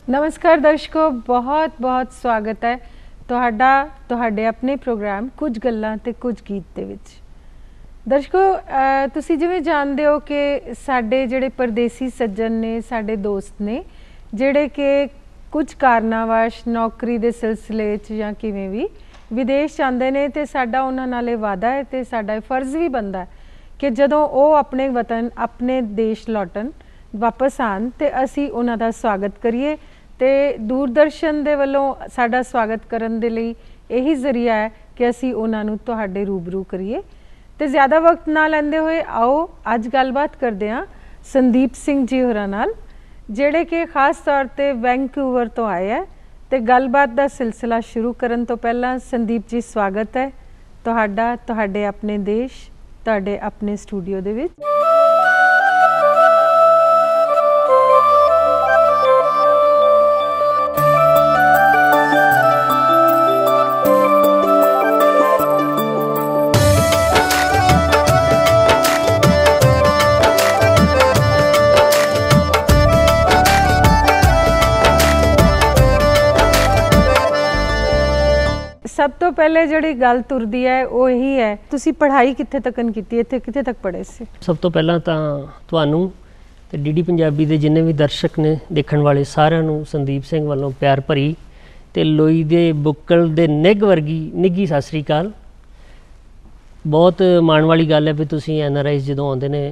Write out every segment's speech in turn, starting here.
नमस्कार दर्शकों, बहुत बहुत स्वागत है ਤੁਹਾਡੇ ਆਪਣੇ ਪ੍ਰੋਗਰਾਮ ਕੁਝ ਗੱਲਾਂ ਤੇ ਕੁਝ ਗੀਤ ਦੇ ਵਿੱਚ। ਦਰਸ਼ਕੋ, ਤੁਸੀਂ ਜਿਵੇਂ ਜਾਣਦੇ ਹੋ ਕਿ ਸਾਡੇ ਜਿਹੜੇ ਪਰਦੇਸੀ ਸੱਜਣ ਨੇ, ਸਾਡੇ ਦੋਸਤ ਨੇ ਜਿਹੜੇ ਕਿ ਕੁਝ ਕਾਰਨਾਵਸ਼ ਨੌਕਰੀ ਦੇ ਸਿਲਸਿਲੇ 'ਚ ਜਾਂ ਕਿਵੇਂ ਵੀ ਵਿਦੇਸ਼ ਜਾਂਦੇ ਨੇ ਤੇ ਸਾਡਾ ਉਹਨਾਂ ਨਾਲ ਇਹ ਵਾਅਦਾ ਹੈ ਤੇ ਸਾਡਾ ਫਰਜ਼ ਵੀ ਬਣਦਾ ਕਿ ਜਦੋਂ ਉਹ ਆਪਣੇ ਵਤਨ ਆਪਣੇ ਦੇਸ਼ ਲੌਟਣ ਵਾਪਸ ਆਉਣ ਤੇ ਅਸੀਂ ਉਹਨਾਂ ਦਾ ਸਵਾਗਤ ਕਰੀਏ। ਤੇ ਦੂਰਦਰਸ਼ਨ ਦੇ ਵੱਲੋਂ ਸਾਡਾ ਸਵਾਗਤ ਕਰਨ ਦੇ ਲਈ ਇਹੀ ਜ਼ਰੀਆ ਹੈ ਕਿ ਅਸੀਂ ਉਹਨਾਂ ਨੂੰ ਤੁਹਾਡੇ ਰੂਬਰੂ ਕਰੀਏ। ਤੇ ਜ਼ਿਆਦਾ ਵਕਤ ਨਾ ਲੈਂਦੇ ਹੋਏ ਆਓ ਅੱਜ ਗੱਲਬਾਤ ਕਰਦੇ ਹਾਂ ਸੰਦੀਪ ਸਿੰਘ ਜੀ ਹੋਰਾਂ ਨਾਲ, ਜਿਹੜੇ ਕਿ ਖਾਸ ਤੌਰ ਤੇ ਵੈਂਕੂਵਰ ਤੋਂ ਆਏ ਹੈ। ਤੇ ਗੱਲਬਾਤ ਦਾ ਸਿਲਸਿਲਾ ਸ਼ੁਰੂ ਕਰਨ ਤੋਂ ਪਹਿਲਾਂ ਸੰਦੀਪ ਜੀ, ਸਵਾਗਤ ਹੈ ਤੁਹਾਡਾ ਤੁਹਾਡੇ ਆਪਣੇ ਦੇਸ਼, ਤੁਹਾਡੇ ਆਪਣੇ ਸਟੂਡੀਓ ਦੇ ਵਿੱਚ। सब तो पहले जिहड़ी गल तुरदी है वो यही है, तुसी पढ़ाई कित्थे तकन कीती, इत्थे कित्थे तक पढ़े सी? सब तो पहला तां तुहानू ते डीडी पंजाबी दे जिन्ने भी दर्शक ने देखण वाले सारिआं नू संदीप सिंह वालों प्यार भरी ते लोई दे बुक्कल दे निग वर्गी निੱਘੀ सत श्री अकाल। बहुत माण वाली गल है भी तुसी NRI जदों आउंदे ने,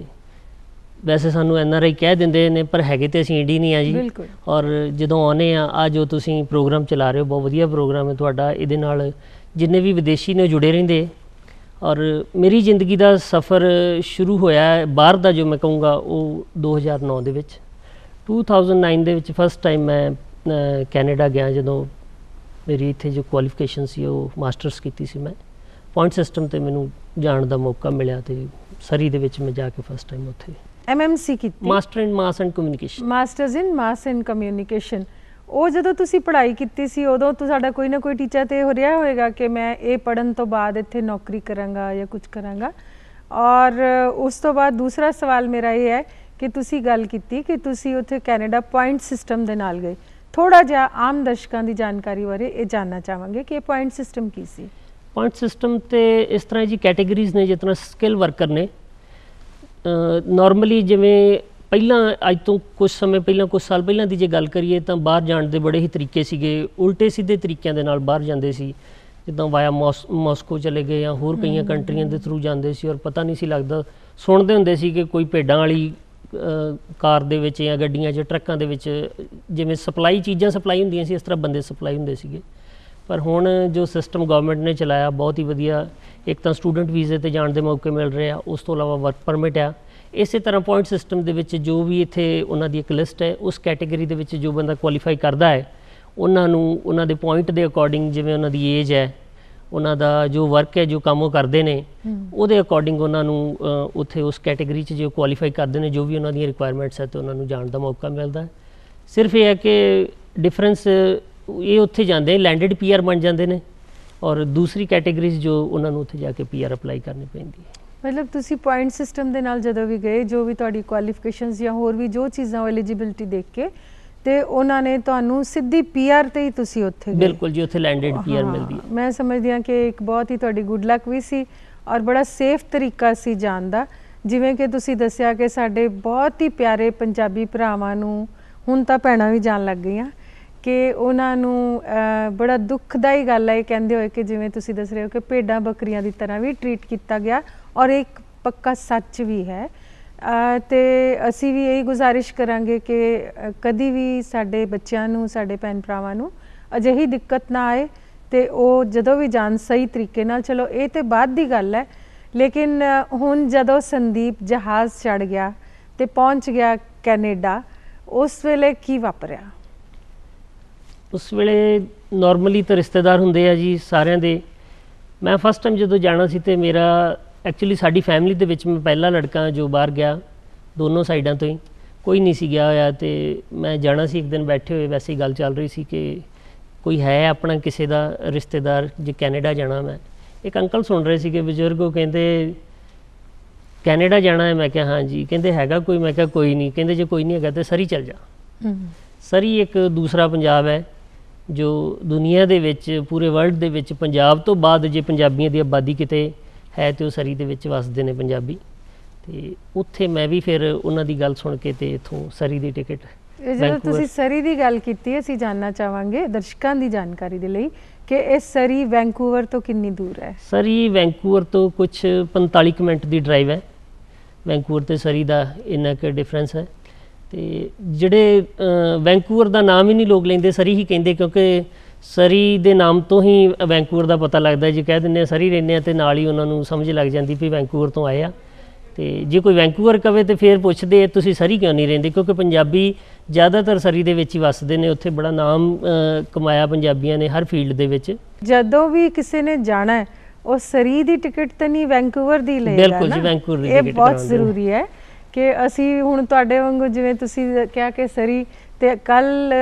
वैसे सानू NRI कह दिंदे ने पर हैगे ते असीं इंडी नहीं आ जी। और जदों आने आ जो तुसी प्रोग्राम चला रहे हो बहुत वधिया प्रोग्राम है तुहाडा, इहदे नाल जिन्ने भी विदेशी ने जुड़े रहिंदे। और मेरी जिंदगी का सफ़र शुरू होया बाहर दा जो मैं कहूँगा वो 2009 दे विच 2009 दे विच फर्स्ट टाइम मैं कैनेडा गया जदों मेरी इत्थे जो क्वालिफिकेशन सी वो मास्टर्स कीती सी मैं पॉइंट सिस्टम ते मैनू जाण दा मौका मिलिया ते सरी दे विच मैं जाके फर्स्ट टाइम उत्थे MMC की master in mass and communication, masters in mass and communication. ਉਹ ਜਦੋਂ ਤੁਸੀਂ ਪੜ੍ਹਾਈ ਕੀਤੀ ਸੀ ਉਦੋਂ ਤੁਹਾਡਾ ਕੋਈ ਨਾ ਕੋਈ ਟੀਚਰ ਤੇ ਹੋ ਰਿਹਾ ਹੋਵੇਗਾ ਕਿ ਮੈਂ ਇਹ ਪੜ੍ਹਨ ਤੋਂ ਬਾਅਦ ਇੱਥੇ ਨੌਕਰੀ ਕਰਾਂਗਾ ਜਾਂ ਕੁਝ ਕਰਾਂਗਾ। ਔਰ ਉਸ ਤੋਂ ਬਾਅਦ ਦੂਸਰਾ ਸਵਾਲ ਮੇਰਾ ਇਹ ਹੈ ਕਿ ਤੁਸੀਂ ਗੱਲ ਕੀਤੀ ਕਿ ਤੁਸੀਂ ਉੱਥੇ ਕੈਨੇਡਾ ਪੁਆਇੰਟ ਸਿਸਟਮ ਦੇ ਨਾਲ ਗਏ। ਥੋੜਾ ਜਿਹਾ ਆਮ ਦਰਸ਼ਕਾਂ ਦੀ ਜਾਣਕਾਰੀ ਬਾਰੇ ਇਹ ਜਾਨਣਾ ਚਾਹਾਂਗੇ ਕਿ ਇਹ ਪੁਆਇੰਟ ਸਿਸਟਮ ਕੀ ਸੀ? ਪੁਆਇੰਟ ਸਿਸਟਮ ਤੇ ਇਸ ਤਰ੍ਹਾਂ ਜੀ ਕੈਟੇਗਰੀਜ਼ ਨੇ, ਜਿਸ ਤਰ੍ਹਾਂ ਸਕਿੱਲ ਵਰਕਰ ਨੇ ਨੋਰਮਲੀ ਜਿਵੇਂ ਪਹਿਲਾਂ ਅੱਜ ਤੋਂ ਕੁਝ ਸਮੇਂ ਪਹਿਲਾਂ ਕੁਝ ਸਾਲ ਪਹਿਲਾਂ ਦੀ ਜੇ ਗੱਲ ਕਰੀਏ ਤਾਂ ਬਾਹਰ ਜਾਣ ਦੇ ਬੜੇ ਹੀ ਤਰੀਕੇ ਸੀਗੇ, ਉਲਟੇ ਸਿੱਧੇ ਤਰੀਕਿਆਂ ਦੇ ਨਾਲ ਬਾਹਰ ਜਾਂਦੇ ਸੀ, ਜਿੱਦਾਂ ਵਾਇਆ ਮਾਸਕੋ ਚਲੇ ਗਏ ਜਾਂ ਹੋਰ ਕਈਆਂ ਕੰਟਰੀਆਂ ਦੇ ਥਰੂ ਜਾਂਦੇ ਸੀ। ਔਰ ਪਤਾ ਨਹੀਂ ਸੀ ਲੱਗਦਾ, ਸੁਣਦੇ ਹੁੰਦੇ ਸੀ ਕਿ ਕੋਈ ਭੇਡਾਂ ਵਾਲੀ ਕਾਰ ਦੇ ਵਿੱਚ ਜਾਂ ਗੱਡੀਆਂ 'ਚ ਟਰੱਕਾਂ ਦੇ ਵਿੱਚ ਜਿਵੇਂ ਸਪਲਾਈ ਚੀਜ਼ਾਂ ਸਪਲਾਈ ਹੁੰਦੀਆਂ ਸੀ ਇਸ ਤਰ੍ਹਾਂ ਬੰਦੇ ਸਪਲਾਈ ਹੁੰਦੇ ਸੀਗੇ। ਪਰ ਹੁਣ ਜੋ ਸਿਸਟਮ ਗਵਰਨਮੈਂਟ ਨੇ ਚਲਾਇਆ ਬਹੁਤ ਹੀ ਵਧੀਆ, ਇੱਕ ਤਾਂ ਸਟੂਡੈਂਟ ਵੀਜ਼ੇ 'ਤੇ ਜਾਣ ਦੇ ਮੌਕੇ ਮਿਲ ਰਹੇ ਆ, ਉਸ ਤੋਂ ਇਲਾਵਾ ਵਰਕ ਪਰਮਿਟ ਆ। ਇਸੇ ਤਰ੍ਹਾਂ ਪੁਆਇੰਟ ਸਿਸਟਮ ਦੇ ਵਿੱਚ ਜੋ ਵੀ ਇੱਥੇ ਉਹਨਾਂ ਦੀ ਇੱਕ ਲਿਸਟ ਹੈ, ਉਸ ਕੈਟੇਗਰੀ ਦੇ ਵਿੱਚ ਜੋ ਬੰਦਾ ਕੁਆਲੀਫਾਈ ਕਰਦਾ ਹੈ ਉਹਨਾਂ ਨੂੰ ਉਹਨਾਂ ਦੇ ਪੁਆਇੰਟ ਦੇ ਅਕੋਰਡਿੰਗ, ਜਿਵੇਂ ਉਹਨਾਂ ਦੀ ਏਜ ਹੈ, ਉਹਨਾਂ ਦਾ ਜੋ ਵਰਕ ਹੈ, ਜੋ ਕੰਮ ਉਹ ਕਰਦੇ ਨੇ, ਉਹਦੇ ਅਕੋਰਡਿੰਗ ਉਹਨਾਂ ਨੂੰ ਉੱਥੇ ਉਸ ਕੈਟੇਗਰੀ 'ਚ ਜੋ ਕੁਆਲੀਫਾਈ ਕਰਦੇ ਨੇ, ਜੋ ਵੀ ਉਹਨਾਂ ਦੀਆਂ ਰਿਕੁਆਇਰਮੈਂਟਸ ਹੈ, ਅਤੇ ਉਹਨਾਂ ਨੂੰ ਜਾਣ ਦਾ ਮੌਕਾ ਮਿਲਦਾ ਹੈ। ਸਿਰਫ ਇਹ ਹੈ ਕਿ ਡਿਫਰੈਂਸ ਇਹ ਉੱਥੇ ਜਾਂਦੇ ਲੈਂਡਡ PR ਬਣ ਜਾਂਦੇ ਨੇ ਔਰ ਦੂਸਰੀ ਕੈਟੇਗਰੀਜ਼ ਜੋ ਉਹਨਾਂ ਨੂੰ ਉੱਥੇ ਜਾ ਕੇ PR ਅਪਲਾਈ ਕਰਨੀ ਪੈਂਦੀ ਹੈ। ਮਤਲਬ ਤੁਸੀਂ ਪੁਆਇੰਟ ਸਿਸਟਮ ਦੇ ਨਾਲ ਜਦੋਂ ਵੀ ਗਏ, ਜੋ ਵੀ ਤੁਹਾਡੀ ਕੁਆਲੀਫਿਕੇਸ਼ਨਸ ਜਾਂ ਹੋਰ ਵੀ ਜੋ ਚੀਜ਼ਾਂ ਐਲੀਜੀਬਿਲਿਟੀ ਦੇਖ ਕੇ ਤੇ ਉਹਨਾਂ ਨੇ ਤੁਹਾਨੂੰ ਸਿੱਧੀ PR ਤੇ ਹੀ ਤੁਸੀਂ ਉੱਥੇ ਗਏ? ਬਿਲਕੁਲ ਜੀ, ਉੱਥੇ ਲੈਂਡਡ PR ਮਿਲਦੀ ਹੈ। ਮੈਂ ਸਮਝਦੀ ਹਾਂ ਕਿ ਇੱਕ ਬਹੁਤ ਹੀ ਤੁਹਾਡੀ ਗੁੱਡ ਲੱਕ ਵੀ ਸੀ ਔਰ ਬੜਾ ਸੇਫ ਤਰੀਕਾ ਸੀ ਜਾਣ ਦਾ। ਜਿਵੇਂ ਕਿ ਤੁਸੀਂ ਦੱਸਿਆ ਕਿ ਸਾਡੇ ਬਹੁਤ ਹੀ ਪਿਆਰੇ ਪੰਜਾਬੀ ਭਰਾਵਾਂ ਨੂੰ ਹੁਣ ਤਾਂ ਭੈਣਾਂ ਵੀ ਜਾਣ ਲੱਗ ਗਈਆਂ ਕਿ ਉਹਨਾਂ ਨੂੰ ਬੜਾ ਦੁੱਖਦਾਈ ਗੱਲ ਹੈ ਇਹ ਕਹਿੰਦੇ ਹੋਏ ਕਿ ਜਿਵੇਂ ਤੁਸੀਂ ਦੱਸ ਰਹੇ ਹੋ ਕਿ ਭੇਡਾਂ ਬੱਕਰੀਆਂ ਦੀ ਤਰ੍ਹਾਂ ਵੀ ਟਰੀਟ ਕੀਤਾ ਗਿਆ, ਔਰ ਇੱਕ ਪੱਕਾ ਸੱਚ ਵੀ ਹੈ। ਤੇ ਅਸੀਂ ਵੀ ਇਹੀ ਗੁਜ਼ਾਰਿਸ਼ ਕਰਾਂਗੇ ਕਿ ਕਦੀ ਵੀ ਸਾਡੇ ਬੱਚਿਆਂ ਨੂੰ, ਸਾਡੇ ਭੈਣ ਭਰਾਵਾਂ ਨੂੰ ਅਜਿਹੀ ਦਿੱਕਤ ਨਾ ਆਏ ਤੇ ਉਹ ਜਦੋਂ ਵੀ ਜਾਣ ਸਹੀ ਤਰੀਕੇ ਨਾਲ। ਚਲੋ ਇਹ ਤੇ ਬਾਅਦ ਦੀ ਗੱਲ ਹੈ, ਲੇਕਿਨ ਹੁਣ ਜਦੋਂ ਸੰਦੀਪ ਜਹਾਜ਼ ਚੜ੍ਹ ਗਿਆ ਤੇ ਪਹੁੰਚ ਗਿਆ ਕੈਨੇਡਾ, ਉਸ ਵੇਲੇ ਕੀ ਵਾਪਰਿਆ? ਉਸ ਵੇਲੇ ਨੋਰਮਲੀ ਤਾਂ ਰਿਸ਼ਤੇਦਾਰ ਹੁੰਦੇ ਆ ਜੀ ਸਾਰਿਆਂ ਦੇ। ਮੈਂ ਫਸਟ ਟਾਈਮ ਜਦੋਂ ਜਾਣਾ ਸੀ ਤੇ ਮੇਰਾ ਐਕਚੁਅਲੀ ਸਾਡੀ ਫੈਮਿਲੀ ਦੇ ਵਿੱਚ ਮੈਂ ਪਹਿਲਾ ਲੜਕਾ ਜੋ ਬਾਹਰ ਗਿਆ, ਦੋਨੋਂ ਸਾਈਡਾਂ ਤੋਂ ਹੀ ਕੋਈ ਨਹੀਂ ਸੀ ਗਿਆ ਹੋਇਆ। ਤੇ ਮੈਂ ਜਾਣਾ ਸੀ, ਇੱਕ ਦਿਨ ਬੈਠੇ ਹੋਏ ਵੈਸੇ ਹੀ ਗੱਲ ਚੱਲ ਰਹੀ ਸੀ ਕਿ ਕੋਈ ਹੈ ਆਪਣਾ ਕਿਸੇ ਦਾ ਰਿਸ਼ਤੇਦਾਰ ਜੇ ਕੈਨੇਡਾ ਜਾਣਾ। ਮੈਂ ਇੱਕ ਅੰਕਲ ਸੁਣ ਰਹੇ ਸੀਗੇ ਬਜ਼ੁਰਗ, ਉਹ ਕਹਿੰਦੇ ਕੈਨੇਡਾ ਜਾਣਾ ਹੈ? ਮੈਂ ਕਿਹਾ ਹਾਂ ਜੀ। ਕਹਿੰਦੇ ਹੈਗਾ ਕੋਈ? ਮੈਂ ਕਿਹਾ ਕੋਈ ਨਹੀਂ। ਕਹਿੰਦੇ ਜੇ ਕੋਈ ਨਹੀਂ ਹੈਗਾ ਤਾਂ ਸਰੀ ਚੱਲ ਜਾ। ਸਰੀ ਇੱਕ ਦੂਸਰਾ ਪੰਜਾਬ ਹੈ ਜੋ ਦੁਨੀਆ ਦੇ ਵਿੱਚ ਪੂਰੇ ਵਰਲਡ ਦੇ ਵਿੱਚ ਪੰਜਾਬ ਤੋਂ ਬਾਅਦ ਜੇ ਪੰਜਾਬੀਆਂ ਦੀ ਆਬਾਦੀ ਕਿਤੇ ਹੈ ਤੇ ਉਹ ਸਰੀ ਦੇ ਵਿੱਚ ਵਸਦੇ ਨੇ ਪੰਜਾਬੀ। ਤੇ ਉੱਥੇ ਮੈਂ ਵੀ ਫਿਰ ਉਹਨਾਂ ਦੀ ਗੱਲ ਸੁਣ ਕੇ ਤੇ ਇੱਥੋਂ ਸਰੀ ਦੀ ਟਿਕਟ। ਜਦੋਂ ਤੁਸੀਂ ਸਰੀ ਦੀ ਗੱਲ ਕੀਤੀ, ਅਸੀਂ ਜਾਣਨਾ ਚਾਹਾਂਗੇ ਦਰਸ਼ਕਾਂ ਦੀ ਜਾਣਕਾਰੀ ਦੇ ਲਈ ਕਿ ਇਹ ਸਰੀ ਵੈਂਕੂਵਰ ਤੋਂ ਕਿੰਨੀ ਦੂਰ ਹੈ? ਸਰੀ ਵੈਂਕੂਵਰ ਤੋਂ ਕੁਛ 45 ਕੁ ਮਿੰਟ ਦੀ ਡਰਾਈਵ ਹੈ। ਵੈਂਕੂਵਰ ਤੇ ਸਰੀ ਦਾ ਇੰਨਾ ਕੁ ਡਿਫਰੈਂਸ ਹੈ। ਤੇ ਜਿਹੜੇ ਵੈਂਕੂਵਰ ਦਾ ਨਾਮ ਹੀ ਨਹੀਂ ਲੋਕ ਲੈਂਦੇ, ਸਰੀ ਹੀ ਕਹਿੰਦੇ, ਕਿਉਂਕਿ ਸਰੀ ਦੇ ਨਾਮ ਤੋਂ ਹੀ ਵੈਂਕੂਵਰ ਦਾ ਪਤਾ ਲੱਗਦਾ। ਜੇ ਕਹਿ ਦਿੰਦੇ ਆ ਸਰੀ ਰਹਿੰਦੇ ਆ ਤੇ ਨਾਲ ਹੀ ਉਹਨਾਂ ਨੂੰ ਸਮਝ ਲੱਗ ਜਾਂਦੀ ਵੀ ਵੈਂਕੂਵਰ ਤੋਂ ਆਏ ਆ। ਤੇ ਜੇ ਕੋਈ ਵੈਂਕੂਵਰ ਕਵੇ ਤੇ ਫਿਰ ਪੁੱਛਦੇ ਤੁਸੀਂ ਸਰੀ ਕਿਉਂ ਨਹੀਂ ਰਹਿੰਦੇ, ਕਿਉਂਕਿ ਪੰਜਾਬੀ ਜ਼ਿਆਦਾਤਰ ਸਰੀ ਦੇ ਵਿੱਚ ਹੀ ਵੱਸਦੇ ਨੇ। ਉੱਥੇ ਬੜਾ ਨਾਮ ਕਮਾਇਆ ਪੰਜਾਬੀਆਂ ਨੇ ਹਰ ਫੀਲਡ ਦੇ ਵਿੱਚ। ਜਦੋਂ ਵੀ ਕਿਸੇ ਨੇ ਜਾਣਾ ਹੈ ਉਹ ਸਰੀ ਦੀ ਟਿਕਟ ਤੇ ਨਹੀਂ ਵੈਂਕੂਵਰ ਦੀ ਲਏਗਾ। ਬਿਲਕੁਲ ਜੀ, ਵੈਂਕੂਵਰ ਦੀ ਟਿਕਟ। ਇਹ ਬਹੁਤ ਜ਼ਰੂਰੀ ਹੈ ਕਿ ਅਸੀਂ ਹੁਣ ਤੁਹਾਡੇ ਵਾਂਗੂ ਜਿਵੇਂ ਤੁਸੀਂ ਕਿਹਾ ਕਿ ਸਰੀ, ਤੇ ਕੱਲ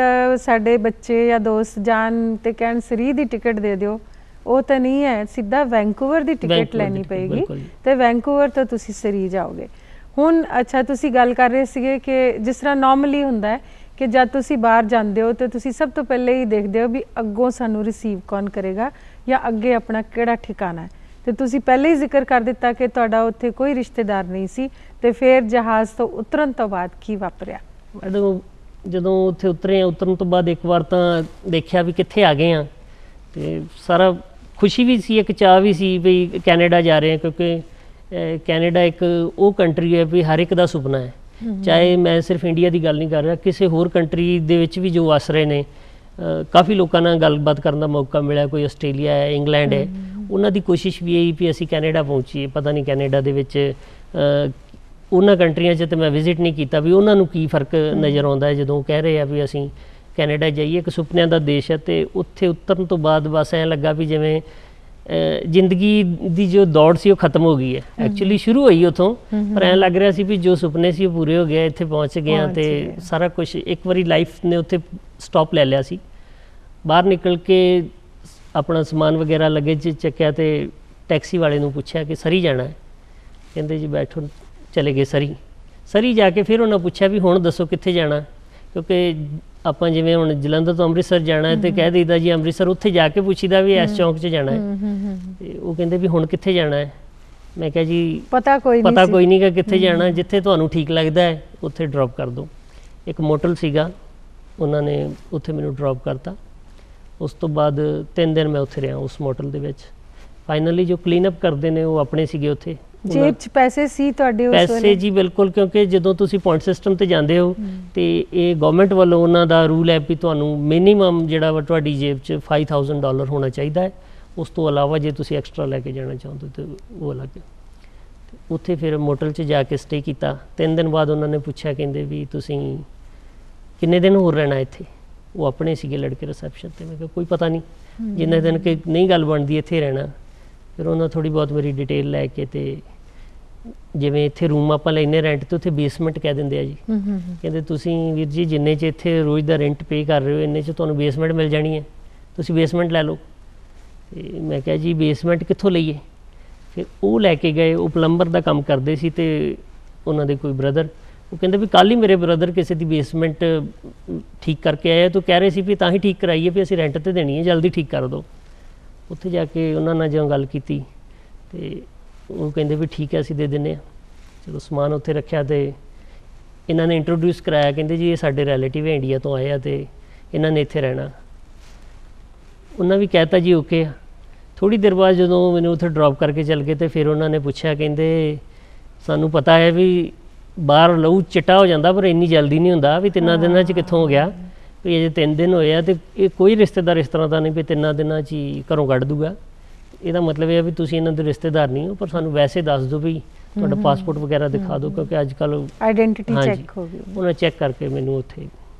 ਸਾਡੇ ਬੱਚੇ ਜਾਂ ਦੋਸਤ ਜਾਣ ਤੇ ਕਹਿਣ ਸਰੀ ਦੀ ਟਿਕਟ ਦੇ ਦਿਓ, ਉਹ ਤਾਂ ਨਹੀਂ ਹੈ। ਸਿੱਧਾ ਵੈਂਕੂਵਰ ਦੀ ਟਿਕਟ ਲੈਣੀ ਪਏਗੀ ਤੇ ਵੈਂਕੂਵਰ ਤੋਂ ਤੁਸੀਂ ਸਰੀ ਜਾਓਗੇ। ਹੁਣ ਅੱਛਾ, ਤੁਸੀਂ ਗੱਲ ਕਰ ਰਹੇ ਸੀਗੇ ਕਿ ਜਿਸ ਤਰ੍ਹਾਂ ਨਾਰਮਲੀ ਹੁੰਦਾ ਹੈ ਕਿ ਜਦ ਤੁਸੀਂ ਬਾਹਰ ਜਾਂਦੇ ਹੋ ਤਾਂ ਤੁਸੀਂ ਸਭ ਤੋਂ ਪਹਿਲੇ ਹੀ ਦੇਖਦੇ ਹੋ ਵੀ ਅੱਗੋਂ ਸਾਨੂੰ ਰਿਸੀਵ ਕੌਣ ਕਰੇਗਾ ਜਾਂ ਅੱਗੇ ਆਪਣਾ ਕਿਹੜਾ ਠਿਕਾਣਾ ਹੈ। ਤੇ ਤੁਸੀਂ ਪਹਿਲੇ ਹੀ ਜ਼ਿਕਰ ਕਰ ਦਿੱਤਾ ਕਿ ਤੁਹਾਡਾ ਉੱਥੇ ਕੋਈ ਰਿਸ਼ਤੇਦਾਰ ਨਹੀਂ ਸੀ, ਤੇ ਫਿਰ ਜਹਾਜ਼ ਤੋਂ ਉਤਰਨ ਤੋਂ ਬਾਅਦ ਕੀ ਵਾਪਰਿਆ? ਜਦੋਂ ਉੱਥੇ ਉਤਰਨ ਤੋਂ ਬਾਅਦ ਇੱਕ ਵਾਰ ਤਾਂ ਦੇਖਿਆ ਵੀ ਕਿੱਥੇ ਆ ਗਏ ਆ, ਤੇ ਸਾਰਾ ਖੁਸ਼ੀ ਵੀ ਸੀ, ਇੱਕ ਚਾਅ ਵੀ ਸੀ ਵੀ ਕੈਨੇਡਾ ਜਾ ਰਹੇ ਹਾਂ, ਕਿਉਂਕਿ ਕੈਨੇਡਾ ਇੱਕ ਉਹ ਕੰਟਰੀ ਹੈ ਵੀ ਹਰ ਇੱਕ ਦਾ ਸੁਪਨਾ ਹੈ। ਚਾਹੇ ਮੈਂ ਸਿਰਫ ਇੰਡੀਆ ਦੀ ਗੱਲ ਨਹੀਂ ਕਰ ਰਿਹਾ, ਕਿਸੇ ਹੋਰ ਕੰਟਰੀ ਦੇ ਵਿੱਚ ਵੀ ਜੋ ਵਸ ਰਹੇ ਨੇ, ਕਾਫੀ ਲੋਕਾਂ ਨਾਲ ਗੱਲਬਾਤ ਕਰਨ ਦਾ ਮੌਕਾ ਮਿਲਿਆ। ਕੋਈ ਆਸਟ੍ਰੇਲੀਆ ਹੈ, ਇੰਗਲੈਂਡ ਹੈ, ਉਹਨਾਂ ਦੀ ਕੋਸ਼ਿਸ਼ ਵੀ ਇਹੀ ਵੀ ਅਸੀਂ ਕੈਨੇਡਾ ਪਹੁੰਚੀਏ। ਪਤਾ ਨਹੀਂ ਕੈਨੇਡਾ ਦੇ ਵਿੱਚ ਉਹਨਾਂ ਕੰਟਰੀਆਂ 'ਚ ਤਾਂ ਮੈਂ ਵਿਜ਼ਿਟ ਨਹੀਂ ਕੀਤਾ ਵੀ ਉਹਨਾਂ ਨੂੰ ਕੀ ਫ਼ਰਕ ਨਜ਼ਰ ਆਉਂਦਾ ਹੈ ਜਦੋਂ ਕਹਿ ਰਹੇ ਆ ਵੀ ਅਸੀਂ ਕੈਨੇਡਾ ਜਾਈਏ। ਇੱਕ ਸੁਪਨਿਆਂ ਦਾ ਦੇਸ਼ ਹੈ। ਤੇ ਉੱਥੇ ਉਤਰਨ ਤੋਂ ਬਾਅਦ ਬਸ ਐਂ ਲੱਗਾ ਵੀ ਜਿਵੇਂ ਜ਼ਿੰਦਗੀ ਦੀ ਜੋ ਦੌੜ ਸੀ ਉਹ ਖਤਮ ਹੋ ਗਈ ਹੈ। ਐਕਚੁਅਲੀ ਸ਼ੁਰੂ ਹੋਈ ਉੱਥੋਂ, ਪਰ ਐਂ ਲੱਗ ਰਿਹਾ ਸੀ ਵੀ ਜੋ ਸੁਪਨੇ ਸੀ ਉਹ ਪੂਰੇ ਹੋ ਗਏ, ਇੱਥੇ ਪਹੁੰਚ ਗਏ ਹਾਂ। ਤੇ ਸਾਰਾ ਕੁਝ ਇੱਕ ਵਾਰੀ ਲਾਈਫ ਨੇ ਉੱਥੇ ਸਟਾਪ ਲੈ ਲਿਆ ਸੀ। ਬਾਹਰ ਨਿਕਲ ਕੇ ਆਪਣਾ ਸਮਾਨ ਵਗੈਰਾ ਲਗੇਜ ਚੱਕਿਆ ਤੇ ਟੈਕਸੀ ਵਾਲੇ ਨੂੰ ਪੁੱਛਿਆ ਕਿ ਸਰੀ ਜਾਣਾ ਹੈ। ਕਹਿੰਦੇ ਜੀ ਬੈਠੋ। ਚਲੇ ਗਏ ਸਰੀ ਜਾ ਕੇ ਫਿਰ ਉਹਨਾਂ ਪੁੱਛਿਆ ਵੀ ਹੁਣ ਦੱਸੋ ਕਿੱਥੇ ਜਾਣਾ, ਕਿਉਂਕਿ ਆਪਾਂ ਜਿਵੇਂ ਹੁਣ ਜਲੰਧਰ ਤੋਂ ਅੰਮ੍ਰਿਤਸਰ ਜਾਣਾ ਹੈ ਤੇ ਕਹਿ ਦਈਦਾ ਜੀ ਅੰਮ੍ਰਿਤਸਰ, ਉੱਥੇ ਜਾ ਕੇ ਪੁੱਛੀਦਾ ਵੀ ਇਸ ਚੌਂਕ 'ਚ ਜਾਣਾ ਹੈ। ਤੇ ਉਹ ਕਹਿੰਦੇ ਵੀ ਹੁਣ ਕਿੱਥੇ ਜਾਣਾ ਹੈ। ਮੈਂ ਕਿਹਾ ਜੀ ਪਤਾ ਕੋਈ ਨਹੀਂ ਗਾ ਕਿੱਥੇ ਜਾਣਾ, ਜਿੱਥੇ ਤੁਹਾਨੂੰ ਠੀਕ ਲੱਗਦਾ ਹੈ ਉੱਥੇ ਡ੍ਰੌਪ ਕਰ ਦਿਓ। ਇੱਕ ਮੋਟਲ ਸੀਗਾ, ਉਹਨਾਂ ਨੇ ਉੱਥੇ ਮੈਨੂੰ ਡ੍ਰੌਪ ਕਰਤਾ। ਉਸ ਤੋਂ ਬਾਅਦ 3 ਦਿਨ ਮੈਂ ਉੱਥੇ ਰਿਹਾ ਉਸ ਮੋਟਲ ਦੇ ਵਿੱਚ। ਫਾਈਨਲੀ ਜੋ ਕਲੀਨ ਅਪ ਕਰਦੇ ਨੇ ਉਹ ਆਪਣੇ ਸੀਗੇ ਉੱਥੇ। ਜੇਬ 'ਚ ਪੈਸੇ ਸੀ ਤੁਹਾਡੇ ਉਸ ਵੇਲੇ? ਪੈਸੇ ਜੀ ਬਿਲਕੁਲ, ਕਿਉਂਕਿ ਜਦੋਂ ਤੁਸੀਂ ਪੁਆਇੰਟ ਸਿਸਟਮ ਤੇ ਜਾਂਦੇ ਹੋ ਤੇ ਇਹ ਗਵਰਨਮੈਂਟ ਵੱਲੋਂ ਉਹਨਾਂ ਦਾ ਰੂਲ ਹੈ ਵੀ ਤੁਹਾਨੂੰ ਮਿਨੀਮਮ ਜਿਹੜਾ ਵਾ ਤੁਹਾਡੀ ਜੇਬ 'ਚ $5000 ਹੋਣਾ ਚਾਹੀਦਾ ਹੈ। ਉਸ ਤੋਂ ਇਲਾਵਾ ਜੇ ਤੁਸੀਂ ਐਕਸਟਰਾ ਲੈ ਕੇ ਜਾਣਾ ਚਾਹੁੰਦੇ ਤਾਂ ਉਹ ਅਲੱਗ। ਉੱਥੇ ਫਿਰ ਮੋਟਲ 'ਚ ਜਾ ਕੇ ਸਟੇ ਕੀਤਾ। 3 ਦਿਨ ਬਾਅਦ ਉਹਨਾਂ ਨੇ ਪੁੱਛਿਆ, ਕਹਿੰਦੇ ਵੀ ਤੁਸੀਂ ਕਿੰਨੇ ਦਿਨ ਹੋਰ ਰਹਿਣਾ ਇੱਥੇ? ਉਹ ਆਪਣੇ ਸੀਗੇ ਲੜਕੇ ਰਿਸੈਪਸ਼ਨ ਤੇ। ਮੈਂ ਕਿਹਾ ਕੋਈ ਪਤਾ ਨਹੀਂ, ਜਿੰਨੇ ਦਿਨ ਕਿ ਨਹੀਂ ਗੱਲ ਬਣਦੀ ਇੱਥੇ ਰਹਿਣਾ। ਫਿਰ ਉਹਨਾਂ ਥੋੜ੍ਹੀ ਬਹੁਤ ਮੇਰੀ ਡਿਟੇਲ ਲੈ ਕੇ, ਤੇ ਜਿਵੇਂ ਇੱਥੇ ਰੂਮ ਆਪਾਂ ਲੈਂਦੇ ਰੈਂਟ ਤੇ ਉੱਥੇ ਬੇਸਮੈਂਟ ਕਹਿ ਦਿੰਦੇ ਆ ਜੀ। ਕਹਿੰਦੇ ਤੁਸੀਂ ਵੀਰ ਜੀ ਜਿੰਨੇ 'ਚ ਇੱਥੇ ਰੋਜ਼ ਦਾ ਰੈਂਟ ਪੇ ਕਰ ਰਹੇ ਹੋ ਇੰਨੇ 'ਚ ਤੁਹਾਨੂੰ ਬੇਸਮੈਂਟ ਮਿਲ ਜਾਣੀ ਹੈ, ਤੁਸੀਂ ਬੇਸਮੈਂਟ ਲੈ ਲਓ। ਤੇ ਮੈਂ ਕਿਹਾ ਜੀ ਬੇਸਮੈਂਟ ਕਿੱਥੋਂ ਲਈਏ? ਫਿਰ ਉਹ ਲੈ ਕੇ ਗਏ। ਉਹ ਪਲੰਬਰ ਦਾ ਕੰਮ ਕਰਦੇ ਸੀ ਤੇ ਉਹਨਾਂ ਦੇ ਕੋਈ ਬ੍ਰਦਰ, ਉਹ ਕਹਿੰਦੇ ਵੀ ਕੱਲ੍ਹ ਹੀ ਮੇਰੇ ਬ੍ਰਦਰ ਕਿਸੇ ਦੀ ਬੇਸਮੈਂਟ ਠੀਕ ਕਰਕੇ ਆਏ, ਤਾਂ ਕਹਿ ਰਹੇ ਸੀ ਵੀ ਤਾਂ ਹੀ ਠੀਕ ਕਰਾਈਏ ਵੀ ਅਸੀਂ ਰੈਂਟ 'ਤੇ ਦੇਣੀ ਹੈ, ਜਲਦੀ ਠੀਕ ਕਰ ਦਿਓ। ਉੱਥੇ ਜਾ ਕੇ ਉਹਨਾਂ ਨਾਲ ਜਦੋਂ ਗੱਲ ਕੀਤੀ ਤੇ ਉਹ ਕਹਿੰਦੇ ਵੀ ਠੀਕ ਹੈ ਅਸੀਂ ਦੇ ਦਿੰਦੇ ਹਾਂ। ਚਲੋ ਸਮਾਨ ਉੱਥੇ ਰੱਖਿਆ ਤੇ ਇਹਨਾਂ ਨੇ ਇੰਟਰੋਡਿਊਸ ਕਰਾਇਆ। ਕਹਿੰਦੇ ਜੀ ਇਹ ਸਾਡੇ ਰਿਲੇਟਿਵ ਹੈ, ਇੰਡੀਆ ਤੋਂ ਆਏ ਆ ਤੇ ਇਹਨਾਂ ਨੇ ਇੱਥੇ ਰਹਿਣਾ। ਉਹਨਾਂ ਵੀ ਕਹਿਤਾ ਜੀ ਓਕੇ ਆ। ਥੋੜ੍ਹੀ ਦੇਰ ਬਾਅਦ ਜਦੋਂ ਮੈਨੂੰ ਉੱਥੇ ਡਰੋਪ ਕਰਕੇ ਚੱਲ ਗਏ ਤੇ ਫਿਰ ਉਹਨਾਂ ਨੇ ਪੁੱਛਿਆ, ਕਹਿੰਦੇ ਸਾਨੂੰ ਪਤਾ ਹੈ ਵੀ ਬਾਹਰ ਲਹੂ ਚਿੱਟਾ ਹੋ ਜਾਂਦਾ ਪਰ ਇੰਨੀ ਜਲਦੀ ਨਹੀਂ ਹੁੰਦਾ, ਵੀ 3 ਦਿਨਾਂ 'ਚ ਕਿੱਥੋਂ ਹੋ ਗਿਆ, ਵੀ ਅਜੇ 3 ਦਿਨ ਹੋਏ ਆ। ਤੇ ਇਹ ਕੋਈ ਰਿਸ਼ਤੇਦਾਰ ਇਸ ਤਰ੍ਹਾਂ ਦਾ ਨਹੀਂ ਵੀ 3 ਦਿਨਾਂ 'ਚ ਹੀ ਘਰੋਂ ਕੱਢ ਦੂਗਾ। ਇਹਦਾ ਮਤਲਬ ਇਹ ਹੈ ਵੀ ਤੁਸੀਂ ਇਹਨਾਂ ਦੇ ਰਿਸ਼ਤੇਦਾਰ ਨਹੀਂ ਹੋ, ਪਰ ਸਾਨੂੰ ਵੈਸੇ ਦੱਸ ਦਿਓ ਵੀ ਤੁਹਾਡਾ ਪਾਸਪੋਰਟ ਵਗੈਰਾ ਦਿਖਾ ਦਿਓ, ਕਿਉਂਕਿ ਅੱਜ ਕੱਲ੍ਹ ਆਈਡੈਂਟੀਟੀ ਚੈੱਕ ਹੋ ਗਈ। ਉਹਨਾਂ ਚੈੱਕ ਕਰਕੇ ਮੈਨੂੰ ਉੱਥੇ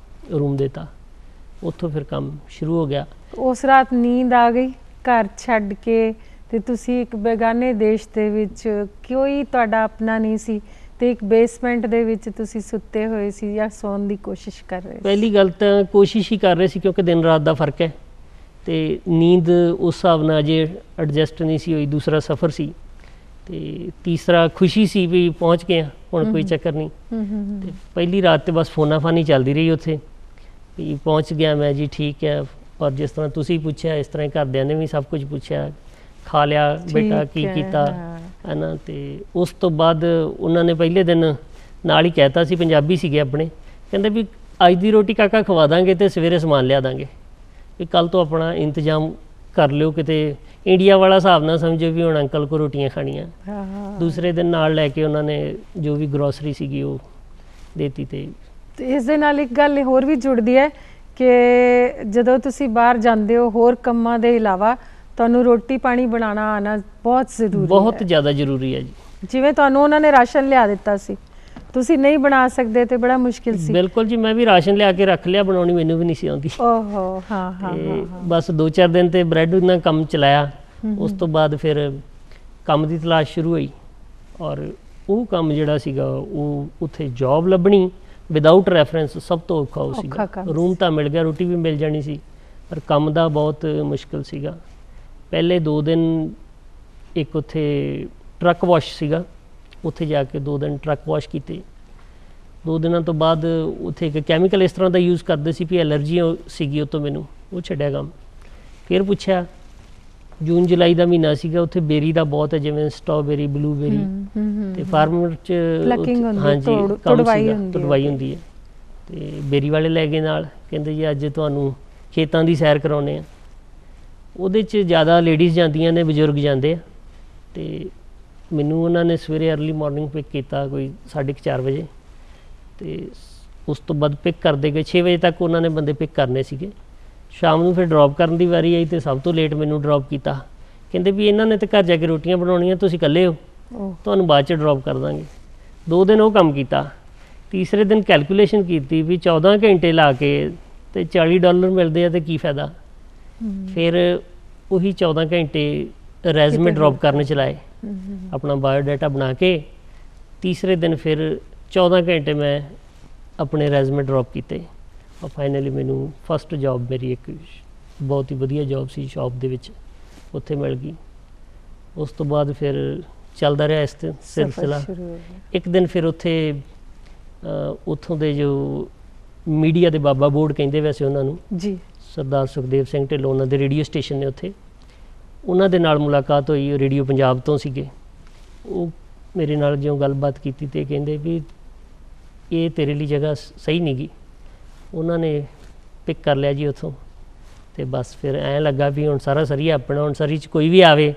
ਰੂਮ ਦਿੱਤਾ। ਉੱਥੋਂ ਫਿਰ ਕੰਮ ਸ਼ੁਰੂ ਹੋ ਗਿਆ। ਉਸ ਰਾਤ ਨੀਂਦ ਆ ਗਈ ਘਰ ਛੱਡ ਕੇ, ਤੇ ਤੁਸੀਂ ਇੱਕ ਬੇਗਾਨੇ ਦੇਸ਼ ਦੇ ਵਿੱਚ, ਕੋਈ ਤੁਹਾਡਾ ਆਪਣਾ ਨਹੀਂ ਸੀ ਤੇ ਇੱਕ ਬੇਸਮੈਂਟ ਦੇ ਵਿੱਚ ਤੁਸੀਂ ਸੁੱਤੇ ਹੋਏ ਸੀ ਜਾਂ ਸੌਣ ਦੀ ਕੋਸ਼ਿਸ਼ ਕਰ ਰਹੇ ਸੀ? ਪਹਿਲੀ ਗੱਲ ਤਾਂ ਕੋਸ਼ਿਸ਼ ਹੀ ਕਰ ਰਹੇ ਸੀ, ਕਿਉਂਕਿ ਦਿਨ ਰਾਤ ਦਾ ਫਰਕ ਹੈ ਤੇ ਨੀਂਦ ਉਸ ਹਿਸਾਬ ਨਾਲ ਅਜੇ ਐਡਜਸਟ ਨਹੀਂ ਸੀ ਹੋਈ। ਦੂਸਰਾ ਸਫ਼ਰ ਸੀ ਤੇ ਤੀਸਰਾ ਖੁਸ਼ੀ ਸੀ ਵੀ ਪਹੁੰਚ ਗਏ ਹਾਂ, ਹੁਣ ਕੋਈ ਚੱਕਰ ਨਹੀਂ। ਤੇ ਪਹਿਲੀ ਰਾਤ ਤੇ ਬਸ ਫੋਨਾ ਫਾਨੀ ਚੱਲਦੀ ਰਹੀ ਉੱਥੇ। ਵੀ ਪਹੁੰਚ ਗਿਆ ਮੈਂ ਜੀ, ਠੀਕ ਹੈ। ਔਰ ਜਿਸ ਤਰ੍ਹਾਂ ਤੁਸੀਂ ਪੁੱਛਿਆ ਇਸ ਤਰ੍ਹਾਂ ਹੀ ਘਰਦਿਆਂ ਨੇ ਵੀ ਸਭ ਕੁਝ ਪੁੱਛਿਆ, ਖਾ ਲਿਆ ਬੇਟਾ, ਕੀ ਕੀਤਾ ਹੈ ਨਾ। ਤੇ ਉਸ ਤੋਂ ਬਾਅਦ ਉਹਨਾਂ ਨੇ ਪਹਿਲੇ ਦਿਨ ਨਾਲ ਹੀ ਕਹਿਤਾ ਸੀ, ਪੰਜਾਬੀ ਸੀਗੇ ਆਪਣੇ, ਕਹਿੰਦੇ ਵੀ ਅੱਜ ਦੀ ਰੋਟੀ ਕਾਕਾ ਖਵਾ ਦਾਂਗੇ ਤੇ ਸਵੇਰੇ ਸਮਾਨ ਲਿਆ ਦਾਂਗੇ, ਵੀ ਕੱਲ੍ਹ ਤੋਂ ਆਪਣਾ ਇੰਤਜ਼ਾਮ ਕਰ ਲਿਓ, ਕਿਤੇ ਇੰਡੀਆ ਵਾਲਾ ਹਿਸਾਬ ਨਾ ਸਮਝੋ ਵੀ ਹੁਣ ਅੰਕਲ ਕੋ ਰੋਟੀਆਂ ਖਾਣੀਆਂ। ਦੂਸਰੇ ਦਿਨ ਨਾਲ ਲੈ ਕੇ ਉਹਨਾਂ ਨੇ ਜੋ ਵੀ ਗਰੋਸਰੀ ਸੀਗੀ ਉਹ ਦੇਤੀ। ਤੇ ਇਸ ਦੇ ਨਾਲ ਇੱਕ ਗੱਲ ਹੋਰ ਵੀ ਜੁੜਦੀ ਹੈ ਕਿ ਜਦੋਂ ਤੁਸੀਂ ਬਾਹਰ ਜਾਂਦੇ ਹੋ ਹੋਰ ਕੰਮਾਂ ਦੇ ਇਲਾਵਾ ਤੁਹਾਨੂੰ ਰੋਟੀ ਪਾਣੀ ਬਣਾਉਣਾ ਆਉਣਾ ਬਹੁਤ ਜ਼ਰੂਰੀ ਹੈ, ਬਹੁਤ ਜ਼ਿਆਦਾ ਜ਼ਰੂਰੀ ਹੈ ਜੀ। ਜਿਵੇਂ ਤੁਹਾਨੂੰ ਉਹਨਾਂ ਨੇ ਰਾਸ਼ਨ ਲਿਆ ਦਿੱਤਾ ਸੀ, ਤੁਸੀਂ ਨਹੀਂ ਬਣਾ ਸਕਦੇ ਤੇ ਬੜਾ ਮੁਸ਼ਕਿਲ ਸੀ। ਬਿਲਕੁਲ ਜੀ, ਮੈਂ ਵੀ ਰਾਸ਼ਨ ਲਿਆ ਕੇ ਰੱਖ ਲਿਆ, ਬਣਾਉਣੀ ਮੈਨੂੰ ਵੀ ਨਹੀਂ ਸੀ ਆਉਂਦੀ। ਓਹੋ, ਹਾਂ ਹਾਂ। ਬਸ 2-4 ਦਿਨ ਤੇ ਬ੍ਰੈਡ ਨਾਲ ਕੰਮ ਚਲਾਇਆ। ਉਸ ਤੋਂ ਬਾਅਦ ਫਿਰ ਕੰਮ ਦੀ ਤਲਾਸ਼ ਸ਼ੁਰੂ ਹੋਈ, ਔਰ ਉਹ ਕੰਮ ਜਿਹੜਾ ਸੀਗਾ ਉਹ ਉੱਥੇ ਜੌਬ ਲੱਭਣੀ ਵਿਦਆਊਟ ਰੈਫਰੈਂਸ ਸਭ ਤੋਂ ਔਖਾ ਹੋ ਸੀਗਾ। ਰੂਮ ਤਾਂ ਮਿਲ ਗਿਆ, ਰੋਟੀ ਵੀ ਮਿਲ ਜਾਣੀ ਸੀ, ਪਰ ਕੰਮ ਦਾ ਬਹੁਤ ਮੁਸ਼ਕਿਲ ਸੀਗਾ। ਪਹਿਲੇ 2 ਦਿਨ ਇੱਕ ਉੱਥੇ ਟਰੱਕ ਵਾਸ਼ ਸੀਗਾ, ਉੱਥੇ ਜਾ ਕੇ 2 ਦਿਨ ਟਰੱਕ ਵਾਸ਼ ਕੀਤੇ। 2 ਦਿਨਾਂ ਤੋਂ ਬਾਅਦ ਉੱਥੇ ਇੱਕ ਕੈਮੀਕਲ ਇਸ ਤਰ੍ਹਾਂ ਦਾ ਯੂਜ਼ ਕਰਦੇ ਸੀ ਵੀ ਐਲਰਜੀ ਸੀਗੀ ਉਹ ਤੋਂ ਮੈਨੂੰ, ਉਹ ਛੱਡਿਆ ਕੰਮ। ਫਿਰ ਪੁੱਛਿਆ, ਜੂਨ ਜੁਲਾਈ ਦਾ ਮਹੀਨਾ ਸੀਗਾ, ਉੱਥੇ ਬੇਰੀ ਦਾ ਬਹੁਤ ਹੈ, ਜਿਵੇਂ ਸਟ੍ਰਾਬੇਰੀ, ਬਲੂਬੇਰੀ, ਤੇ ਫਾਰਮਰ 'ਚ ਹਾਂਜੀ ਤੁੜਵਾਈ ਹੁੰਦੀ ਹੈ। ਤੇ ਬੇਰੀ ਵਾਲੇ ਲੈ ਗਏ ਨਾਲ, ਕਹਿੰਦੇ ਜੀ ਅੱਜ ਤੁਹਾਨੂੰ ਖੇਤਾਂ ਦੀ ਸੈਰ ਕਰਾਉਂਦੇ ਆ। ਉਹਦੇ 'ਚ ਜ਼ਿਆਦਾ ਲੇਡੀਜ਼ ਜਾਂਦੀਆਂ ਨੇ, ਬਜ਼ੁਰਗ ਜਾਂਦੇ ਆ। ਤੇ ਮੈਨੂੰ ਉਹਨਾਂ ਨੇ ਸਵੇਰੇ ਅਰਲੀ ਮਾਰਨਿੰਗ ਪਿਕ ਕੀਤਾ ਕੋਈ 4:30 ਵਜੇ, ਤੇ ਉਸ ਤੋਂ ਬਾਅਦ ਪਿਕ ਕਰਦੇ ਗਏ 6 ਵਜੇ ਤੱਕ ਉਹਨਾਂ ਨੇ ਬੰਦੇ ਪਿਕ ਕਰਨੇ ਸੀਗੇ। ਸ਼ਾਮ ਨੂੰ ਫਿਰ ਡਰੋਪ ਕਰਨ ਦੀ ਵਾਰੀ ਆਈ ਤੇ ਸਭ ਤੋਂ ਲੇਟ ਮੈਨੂੰ ਡਰੋਪ ਕੀਤਾ। ਕਹਿੰਦੇ ਵੀ ਇਹਨਾਂ ਨੇ ਤਾਂ ਘਰ ਜਾ ਕੇ ਰੋਟੀਆਂ ਬਣਾਉਣੀਆਂ, ਤੁਸੀਂ ਇਕੱਲੇ ਹੋ, ਤੁਹਾਨੂੰ ਬਾਅਦ 'ਚ ਡਰੋਪ ਕਰ ਦਾਂਗੇ। 2 ਦਿਨ ਉਹ ਕੰਮ ਕੀਤਾ। ਤੀਸਰੇ ਦਿਨ ਕੈਲਕੂਲੇਸ਼ਨ ਕੀਤੀ ਵੀ 14 ਘੰਟੇ ਲਾ ਕੇ ਤੇ $40 ਮਿਲਦੇ ਆ ਤੇ ਕੀ ਫਾਇਦਾ। ਫਿਰ ਉਹੀ 14 ਘੰਟੇ ਰੈਜ਼ੂਮੇ ਡਰੋਪ ਕਰਨ ਚਲਾਏ, ਆਪਣਾ ਬਾਇਓਡਾਟਾ ਬਣਾ ਕੇ। ਤੀਸਰੇ ਦਿਨ ਫਿਰ 14 ਘੰਟੇ ਮੈਂ ਆਪਣੇ ਰੈਜ਼ੂਮੇ ਡਰੋਪ ਕੀਤੇ, ਔਰ ਫਾਈਨਲੀ ਮੈਨੂੰ ਫਸਟ ਜੋਬ ਮੇਰੀ ਇੱਕ ਬਹੁਤ ਹੀ ਵਧੀਆ ਜੋਬ ਸੀ ਸ਼ੌਪ ਦੇ ਵਿੱਚ, ਉੱਥੇ ਮਿਲ ਗਈ। ਉਸ ਤੋਂ ਬਾਅਦ ਫਿਰ ਚੱਲਦਾ ਰਿਹਾ ਇਸ ਸਿਲਸਿਲਾ। ਇੱਕ ਦਿਨ ਫਿਰ ਉੱਥੇ ਉੱਥੋਂ ਦੇ ਜੋ ਮੀਡੀਆ ਦੇ ਬਾਬਾ ਬੋਰਡ ਕਹਿੰਦੇ ਵੈਸੇ ਉਹਨਾਂ ਨੂੰ ਜੀ, ਸਰਦਾਰ ਸੁਖਦੇਵ ਸਿੰਘ ਢਿੱਲੋਂ, ਉਹਨਾਂ ਦੇ ਰੇਡੀਓ ਸਟੇਸ਼ਨ ਨੇ ਉੱਥੇ, ਉਹਨਾਂ ਦੇ ਨਾਲ ਮੁਲਾਕਾਤ ਹੋਈ। ਰੇਡੀਓ ਪੰਜਾਬ ਤੋਂ ਸੀਗੇ, ਉਹ ਮੇਰੇ ਨਾਲ ਜਿਉਂ ਗੱਲਬਾਤ ਕੀਤੀ ਤੇ ਕਹਿੰਦੇ ਵੀ ਇਹ ਤੇਰੇ ਲਈ ਜਗ੍ਹਾ ਸਹੀ ਨਹੀਂ ਗੀ। ਉਹਨਾਂ ਨੇ ਪਿਕ ਕਰ ਲਿਆ ਜੀ ਉੱਥੋਂ। ਤੇ ਬਸ ਫਿਰ ਐਂ ਲੱਗਾ ਵੀ ਹੁਣ ਸਾਰਾ ਸਰੀਆ ਆਪਣਾ, ਹੁਣ ਸਰੀ 'ਚ ਕੋਈ ਵੀ ਆਵੇ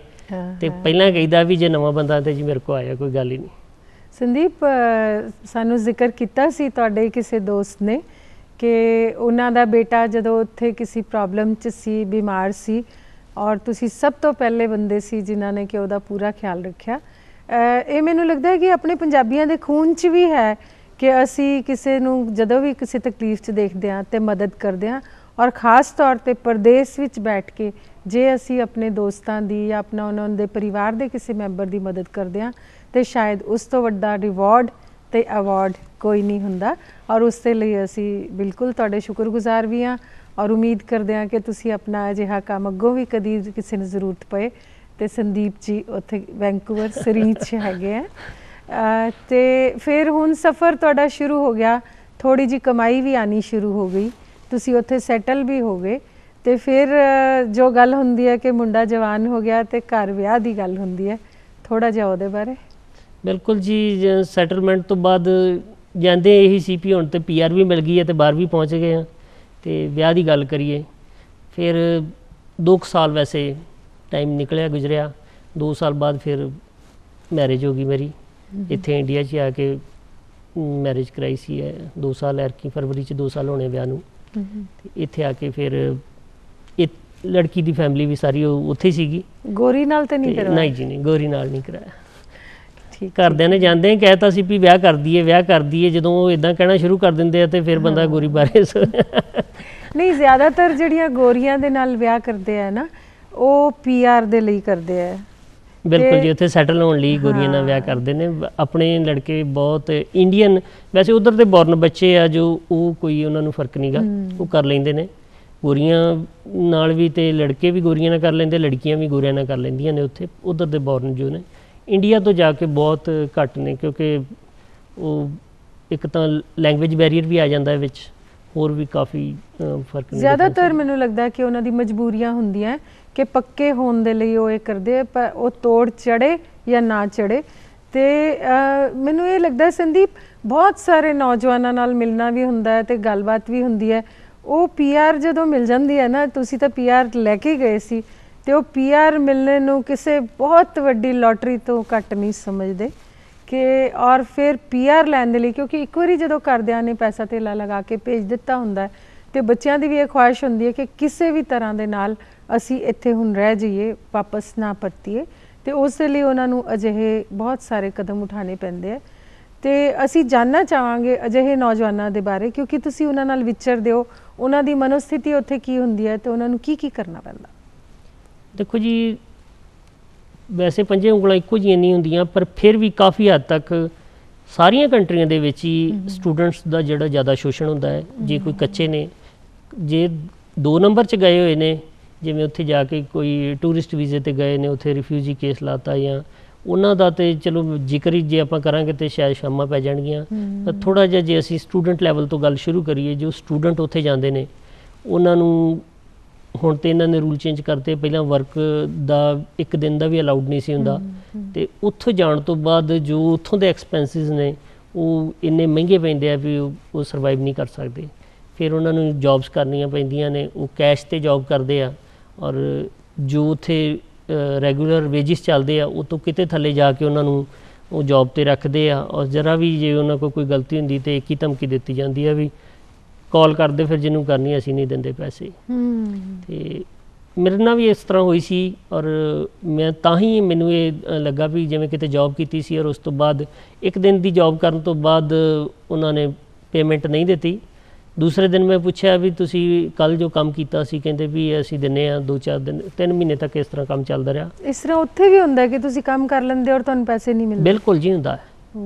ਤੇ ਪਹਿਲਾਂ ਕਹਿੰਦਾ ਵੀ ਜੇ ਨਵਾਂ ਬੰਦਾ ਤੇ ਜੀ ਮੇਰੇ ਕੋਲ ਆਇਆ, ਕੋਈ ਗੱਲ ਹੀ ਨਹੀਂ। ਸੰਦੀਪ, ਸਾਨੂੰ ਜ਼ਿਕਰ ਕੀਤਾ ਸੀ ਤੁਹਾਡੇ ਕਿਸੇ ਦੋਸਤ ਨੇ ਕਿ ਉਹਨਾਂ ਦਾ ਬੇਟਾ ਜਦੋਂ ਉੱਥੇ ਕਿਸੇ ਪ੍ਰੋਬਲਮ 'ਚ ਸੀ, ਬਿਮਾਰ ਸੀ, ਔਰ ਤੁਸੀਂ ਸਭ ਤੋਂ ਪਹਿਲੇ ਬੰਦੇ ਸੀ ਜਿਨ੍ਹਾਂ ਨੇ ਕਿ ਉਹਦਾ ਪੂਰਾ ਖਿਆਲ ਰੱਖਿਆ। ਇਹ ਮੈਨੂੰ ਲੱਗਦਾ ਹੈ ਕਿ ਆਪਣੇ ਪੰਜਾਬੀਆਂ ਦੇ ਖੂਨ 'ਚ ਵੀ ਹੈ ਕਿ ਅਸੀਂ ਕਿਸੇ ਨੂੰ ਜਦੋਂ ਵੀ ਕਿਸੇ ਤਕਲੀਫ 'ਚ ਦੇਖਦੇ ਹਾਂ ਤੇ ਮਦਦ ਕਰਦੇ ਹਾਂ, ਔਰ ਖ਼ਾਸ ਤੌਰ 'ਤੇ ਪਰਦੇਸ ਵਿੱਚ ਬੈਠ ਕੇ ਜੇ ਅਸੀਂ ਆਪਣੇ ਦੋਸਤਾਂ ਦੀ ਜਾਂ ਆਪਣਾ ਉਹਨਾਂ ਦੇ ਪਰਿਵਾਰ ਦੇ ਕਿਸੇ ਮੈਂਬਰ ਦੀ ਮਦਦ ਕਰਦੇ ਹਾਂ ਤੇ ਸ਼ਾਇਦ ਉਸ ਤੋਂ ਵੱਡਾ ਰਿਵਾਰਡ ਤੇ ਅਵਾਰਡ ਕੋਈ ਨਹੀਂ ਹੁੰਦਾ। ਔਰ ਉਸ ਦੇ ਲਈ ਅਸੀਂ ਬਿਲਕੁਲ ਤੁਹਾਡੇ ਸ਼ੁਕਰਗੁਜ਼ਾਰ ਵੀ ਹਾਂ, ਔਰ ਉਮੀਦ ਕਰਦੇ ਹਾਂ ਕਿ ਤੁਸੀਂ ਆਪਣਾ ਅਜਿਹਾ ਕੰਮ ਅੱਗੋਂ ਵੀ ਕਦੀ ਕਿਸੇ ਨੂੰ ਜ਼ਰੂਰਤ ਪਏ ਤੇ ਸੰਦੀਪ ਜੀ ਉੱਥੇ ਵੈਂਕੂਵਰ ਸਰੀਂ 'ਚ ਹੈਗੇ ਆ। ਤੇ ਫਿਰ ਹੁਣ ਸਫ਼ਰ ਤੁਹਾਡਾ ਸ਼ੁਰੂ ਹੋ ਗਿਆ, ਥੋੜੀ ਜੀ ਕਮਾਈ ਵੀ ਆਣੀ ਸ਼ੁਰੂ ਹੋ ਗਈ, ਤੁਸੀਂ ਉੱਥੇ ਸੈਟਲ ਵੀ ਹੋ ਗਏ। ਤੇ ਫਿਰ ਜੋ ਗੱਲ ਹੁੰਦੀ ਹੈ ਕਿ ਮੁੰਡਾ ਜਵਾਨ ਹੋ ਗਿਆ ਤੇ ਘਰ ਵਿਆਹ ਦੀ ਗੱਲ ਹੁੰਦੀ ਹੈ, ਥੋੜਾ ਜਿਹਾ ਉਹਦੇ ਬਾਰੇ। ਬਿਲਕੁਲ ਜੀ, ਸੈਟਲਮੈਂਟ ਤੋਂ ਬਾਅਦ ਜਾਂਦੇ ਇਹੀ ਸੀ ਵੀ ਹੁਣ ਤੇ PR ਵੀ ਮਿਲ ਗਈ ਹੈ ਤੇ ਬਾਹਰ ਵੀ ਪਹੁੰਚ ਗਏ ਹਾਂ। ਤੇ ਵਿਆਹ ਦੀ ਗੱਲ ਕਰੀਏ, ਫਿਰ 2 ਸਾਲ ਵੈਸੇ ਟਾਈਮ ਨਿਕਲਿਆ, ਗੁਜ਼ਰਿਆ। 2 ਸਾਲ ਬਾਅਦ ਫਿਰ ਮੈਰਿਜ ਹੋ ਗਈ ਮੇਰੀ ਇੱਥੇ ਇੰਡੀਆ 'ਚ ਆ ਕੇ। ਮੈਰਿਜ ਕਰਾਈ ਸੀ 2 ਸਾਲ ਐਰਕੀ ਫਰਵਰੀ 'ਚ 2 ਸਾਲ ਹੋਣੇ ਵਿਆਹ ਨੂੰ। ਇੱਥੇ ਆ ਕੇ ਫਿਰ ਇਹ ਲੜਕੀ ਦੀ ਫੈਮਿਲੀ ਵੀ ਸਾਰੀ ਉੱਥੇ ਸੀਗੀ। ਗੋਰੀ ਨਾਲ ਤੇ ਨਹੀਂ ਕਰਾਇਆ? ਨਹੀਂ ਜੀ ਨਹੀਂ, ਗੋਰੀ ਨਾਲ ਨਹੀਂ ਕਰਾਇਆ। ਘਰਦਿਆਂ ਨੇ ਜਾਂਦੇ ਹੀ ਕਹਿਤਾ ਸੀ ਵੀ ਵਿਆਹ ਕਰ ਦਈਏ, ਵਿਆਹ ਕਰ ਦਈਏ। ਜਦੋਂ ਉਹ ਇੱਦਾਂ ਕਹਿਣਾ ਸ਼ੁਰੂ ਕਰ ਦਿੰਦੇ ਆ ਤੇ ਫਿਰ ਬੰਦਾ ਗੋਰੀ ਬਾਰੇ ਨਹੀਂ, ਜ਼ਿਆਦਾਤਰ ਜਿਹੜੀਆਂ ਗੋਰੀਆਂ ਦੇ ਨਾਲ ਵਿਆਹ ਕਰਦੇ ਆ ਨਾ ਉਹ PR ਦੇ ਲਈ ਕਰਦੇ ਆ। ਬਿਲਕੁਲ ਜੀ, ਉੱਥੇ ਸੈਟਲ ਹੋਣ ਲਈ ਗੋਰੀਆਂ ਨਾਲ ਵਿਆਹ ਕਰਦੇ ਨੇ। ਆਪਣੇ ਲੜਕੇ ਬਹੁਤ ਇੰਡੀਅਨ, ਵੈਸੇ ਉਧਰ ਦੇ ਬੋਰਨ ਬੱਚੇ ਆ ਜੋ, ਉਹ ਕੋਈ ਉਹਨਾਂ ਨੂੰ ਫਰਕ ਨਹੀਂ ਗਾ, ਉਹ ਕਰ ਲੈਂਦੇ ਨੇ। ਗੋਰੀਆਂ ਨਾਲ ਵੀ ਤੇ ਲੜਕੇ ਵੀ ਗੋਰੀਆਂ ਨਾਲ ਕਰ ਲੈਂਦੇ, ਲੜਕੀਆਂ ਵੀ ਗੋਰਿਆਂ ਨਾਲ ਕਰ ਲੈਂਦੀਆਂ ਨੇ ਉੱਥੇ। ਉਧਰ ਦੇ ਬੋਰਨ ਜੋ ਨੇ ਇੰਡੀਆ ਤੋਂ ਜਾ ਕੇ ਬਹੁਤ ਘੱਟ ਨੇ, ਕਿਉਂਕਿ ਉਹ ਇੱਕ ਤਾਂ ਲੈਂਗੁਏਜ ਬੈਰੀਅਰ ਵੀ ਆ ਜਾਂਦਾ ਵਿੱਚ। ਹੋਰ ਵੀ ਕਾਫੀ ਫਰਕ ਨੇ। ਜ਼ਿਆਦਾਤਰ ਮੈਨੂੰ ਲੱਗਦਾ ਕਿ ਉਹਨਾਂ ਦੀ ਮਜਬੂਰੀਆਂ ਹੁੰਦੀਆਂ ਕਿ ਪੱਕੇ ਹੋਣ ਦੇ ਲਈ ਉਹ ਇਹ ਕਰਦੇ ਆ, ਪਰ ਉਹ ਤੋੜ ਚੜੇ ਜਾਂ ਨਾ ਚੜੇ। ਤੇ ਮੈਨੂੰ ਇਹ ਲੱਗਦਾ ਸੰਦੀਪ, ਬਹੁਤ ਸਾਰੇ ਨੌਜਵਾਨਾਂ ਨਾਲ ਮਿਲਣਾ ਵੀ ਹੁੰਦਾ ਹੈ ਤੇ ਗੱਲਬਾਤ ਵੀ ਹੁੰਦੀ ਹੈ। ਉਹ PR ਜਦੋਂ ਮਿਲ ਜਾਂਦੀ ਹੈ ਨਾ, ਤੁਸੀਂ ਤਾਂ PR ਲੈ ਕੇ ਗਏ ਸੀ, ਤੇ ਉਹ PR ਮਿਲਣੇ ਨੂੰ ਕਿਸੇ ਬਹੁਤ ਵੱਡੀ ਲੋਟਰੀ ਤੋਂ ਘੱਟ ਨਹੀਂ ਸਮਝਦੇ ਕਿ ਔਰ ਫਿਰ PR ਲੈਣ ਦੇ ਲਈ, ਕਿਉਂਕਿ ਇੱਕ ਵਾਰੀ ਜਦੋਂ ਘਰਦਿਆਂ ਨੇ ਪੈਸਾ ਧੇਲਾ ਲਗਾ ਕੇ ਭੇਜ ਦਿੱਤਾ ਹੁੰਦਾ ਤੇ ਬੱਚਿਆਂ ਦੀ ਵੀ ਇਹ ਖੁਆਇਸ਼ ਹੁੰਦੀ ਹੈ ਕਿ ਕਿਸੇ ਵੀ ਤਰ੍ਹਾਂ ਦੇ ਨਾਲ ਅਸੀਂ ਇੱਥੇ ਹੁਣ ਰਹਿ ਜਾਈਏ, ਵਾਪਸ ਨਾ ਪਰਤੀਏ। ਤੇ ਉਸ ਦੇ ਲਈ ਉਹਨਾਂ ਨੂੰ ਅਜਿਹੇ ਬਹੁਤ ਸਾਰੇ ਕਦਮ ਉਠਾਉਣੇ ਪੈਂਦੇ ਆ। ਤੇ ਅਸੀਂ ਜਾਣਨਾ ਚਾਹਾਂਗੇ ਅਜਿਹੇ ਨੌਜਵਾਨਾਂ ਦੇ ਬਾਰੇ, ਕਿਉਂਕਿ ਤੁਸੀਂ ਉਹਨਾਂ ਨਾਲ ਵਿਚਰਦੇ ਹੋ, ਉਹਨਾਂ ਦੀ ਮਨੋਸਥਿਤੀ ਉੱਥੇ ਕੀ ਹੁੰਦੀ ਹੈ ਤੇ ਉਹਨਾਂ ਨੂੰ ਕੀ ਕਰਨਾ ਪੈਂਦਾ। ਦੇਖੋ ਜੀ, ਵੈਸੇ ਪੰਜੇ ਉਂਗਲਾਂ ਇੱਕੋ ਜਿਹੀਆਂ ਨਹੀਂ ਹੁੰਦੀਆਂ, ਪਰ ਫਿਰ ਵੀ ਕਾਫੀ ਹੱਦ ਤੱਕ ਸਾਰੀਆਂ ਕੰਟਰੀਆਂ ਦੇ ਵਿੱਚ ਹੀ ਸਟੂਡੈਂਟਸ ਦਾ ਜਿਹੜਾ ਜ਼ਿਆਦਾ ਸ਼ੋਸ਼ਣ ਹੁੰਦਾ ਹੈ। ਜੇ ਕੋਈ ਕੱਚੇ ਨੇ, ਜੇ 2 ਨੰਬਰ 'ਚ ਗਏ ਹੋਏ ਨੇ, ਜਿਵੇਂ ਉੱਥੇ ਜਾ ਕੇ ਕੋਈ ਟੂਰਿਸਟ ਵੀਜ਼ੇ ਤੇ ਗਏ ਨੇ, ਉੱਥੇ ਰਿਫਿਊਜੀ ਕੇਸ ਲਾਤਾ, ਜਾਂ ਉਹਨਾਂ ਦਾ ਤੇ ਚਲੋ ਜ਼ਿਕਰ ਹੀ ਜੇ ਆਪਾਂ ਕਰਾਂਗੇ ਤੇ ਸ਼ਾਇਦ ਸ਼ਾਮਾਂ ਪੈ ਜਾਣਗੀਆਂ। ਪਰ ਥੋੜ੍ਹਾ ਜਿਹਾ ਜੇ ਅਸੀਂ ਸਟੂਡੈਂਟ ਲੈਵਲ ਤੋਂ ਗੱਲ ਸ਼ੁਰੂ ਕਰੀਏ, ਜੋ ਸਟੂਡੈਂਟ ਉੱਥੇ ਜਾਂਦੇ ਨੇ ਉਹਨਾਂ ਨੂੰ ਹੁਣ ਤੇ ਇਹਨਾਂ ਨੇ ਰੂਲ ਚੇਂਜ ਕਰਤੇ। ਪਹਿਲਾਂ ਵਰਕ ਦਾ 1 ਦਿਨ ਦਾ ਵੀ ਅਲਾਉਡ ਨਹੀਂ ਸੀ ਹੁੰਦਾ, ਤੇ ਉੱਥੋਂ ਜਾਣ ਤੋਂ ਬਾਅਦ ਜੋ ਉੱਥੋਂ ਦੇ ਐਕਸਪੈਂਸਿਸ ਨੇ ਉਹ ਇੰਨੇ ਮਹਿੰਗੇ ਪੈਂਦੇ ਆ ਵੀ ਉਹ ਸਰਵਾਈਵ ਨਹੀਂ ਕਰ ਸਕਦੇ। ਫਿਰ ਉਹਨਾਂ ਨੂੰ ਜੌਬਸ ਕਰਨੀਆਂ ਪੈਂਦੀਆਂ ਨੇ, ਉਹ ਕੈਸ਼ 'ਤੇ ਜੌਬ ਕਰਦੇ ਆ, ਔਰ ਜੋ ਉੱਥੇ ਰੈਗੂਲਰ ਵੇਜਿਸ ਚੱਲਦੇ ਆ ਉਹ ਤੋਂ ਕਿਤੇ ਥੱਲੇ ਜਾ ਕੇ ਉਹਨਾਂ ਨੂੰ ਉਹ ਜੌਬ 'ਤੇ ਰੱਖਦੇ ਆ। ਔਰ ਜ਼ਰਾ ਵੀ ਜੇ ਉਹਨਾਂ ਕੋਲ ਕੋਈ ਗਲਤੀ ਹੁੰਦੀ ਤਾਂ ਇੱਕ ਹੀ ਧਮਕੀ ਦਿੱਤੀ ਜਾਂਦੀ ਆ ਵੀ ਕਾਲ ਕਰਦੇ, ਫਿਰ ਜਿਹਨੂੰ ਕਰਨੀ ਅਸੀਂ ਨਹੀਂ ਦਿੰਦੇ ਪੈਸੇ। ਤੇ ਮੇਰੇ ਨਾਲ ਵੀ ਇਸ ਤਰ੍ਹਾਂ ਹੋਈ ਸੀ, ਔਰ ਮੈਂ ਤਾਂ ਹੀ ਮੈਨੂੰ ਇਹ ਲੱਗਾ ਵੀ ਜਿਵੇਂ ਕਿਤੇ ਜੌਬ ਕੀਤੀ ਸੀ, ਔਰ ਉਸ ਤੋਂ ਬਾਅਦ 1 ਦਿਨ ਦੀ ਜੌਬ ਕਰਨ ਤੋਂ ਬਾਅਦ ਉਹਨਾਂ ਨੇ ਪੇਮੈਂਟ ਨਹੀਂ ਦਿੱਤੀ। ਦੂਸਰੇ ਦਿਨ ਮੈਂ ਪੁੱਛਿਆ ਵੀ ਤੁਸੀਂ ਕੱਲ੍ਹ ਜੋ ਕੰਮ ਕੀਤਾ ਸੀ, ਕਹਿੰਦੇ ਵੀ ਅਸੀਂ ਦਿੰਦੇ ਹਾਂ 2-4 ਦਿਨ, 3 ਮਹੀਨੇ ਤੱਕ ਇਸ ਤਰ੍ਹਾਂ ਕੰਮ ਚੱਲਦਾ ਰਿਹਾ। ਇਸ ਤਰ੍ਹਾਂ ਉੱਥੇ ਵੀ ਹੁੰਦਾ ਕਿ ਤੁਸੀਂ ਕੰਮ ਕਰ ਲੈਂਦੇ ਔਰ ਤੁਹਾਨੂੰ ਪੈਸੇ ਨਹੀਂ ਮਿਲਦੇ? ਬਿਲਕੁਲ ਜੀ ਹੁੰਦਾ ਹੈ,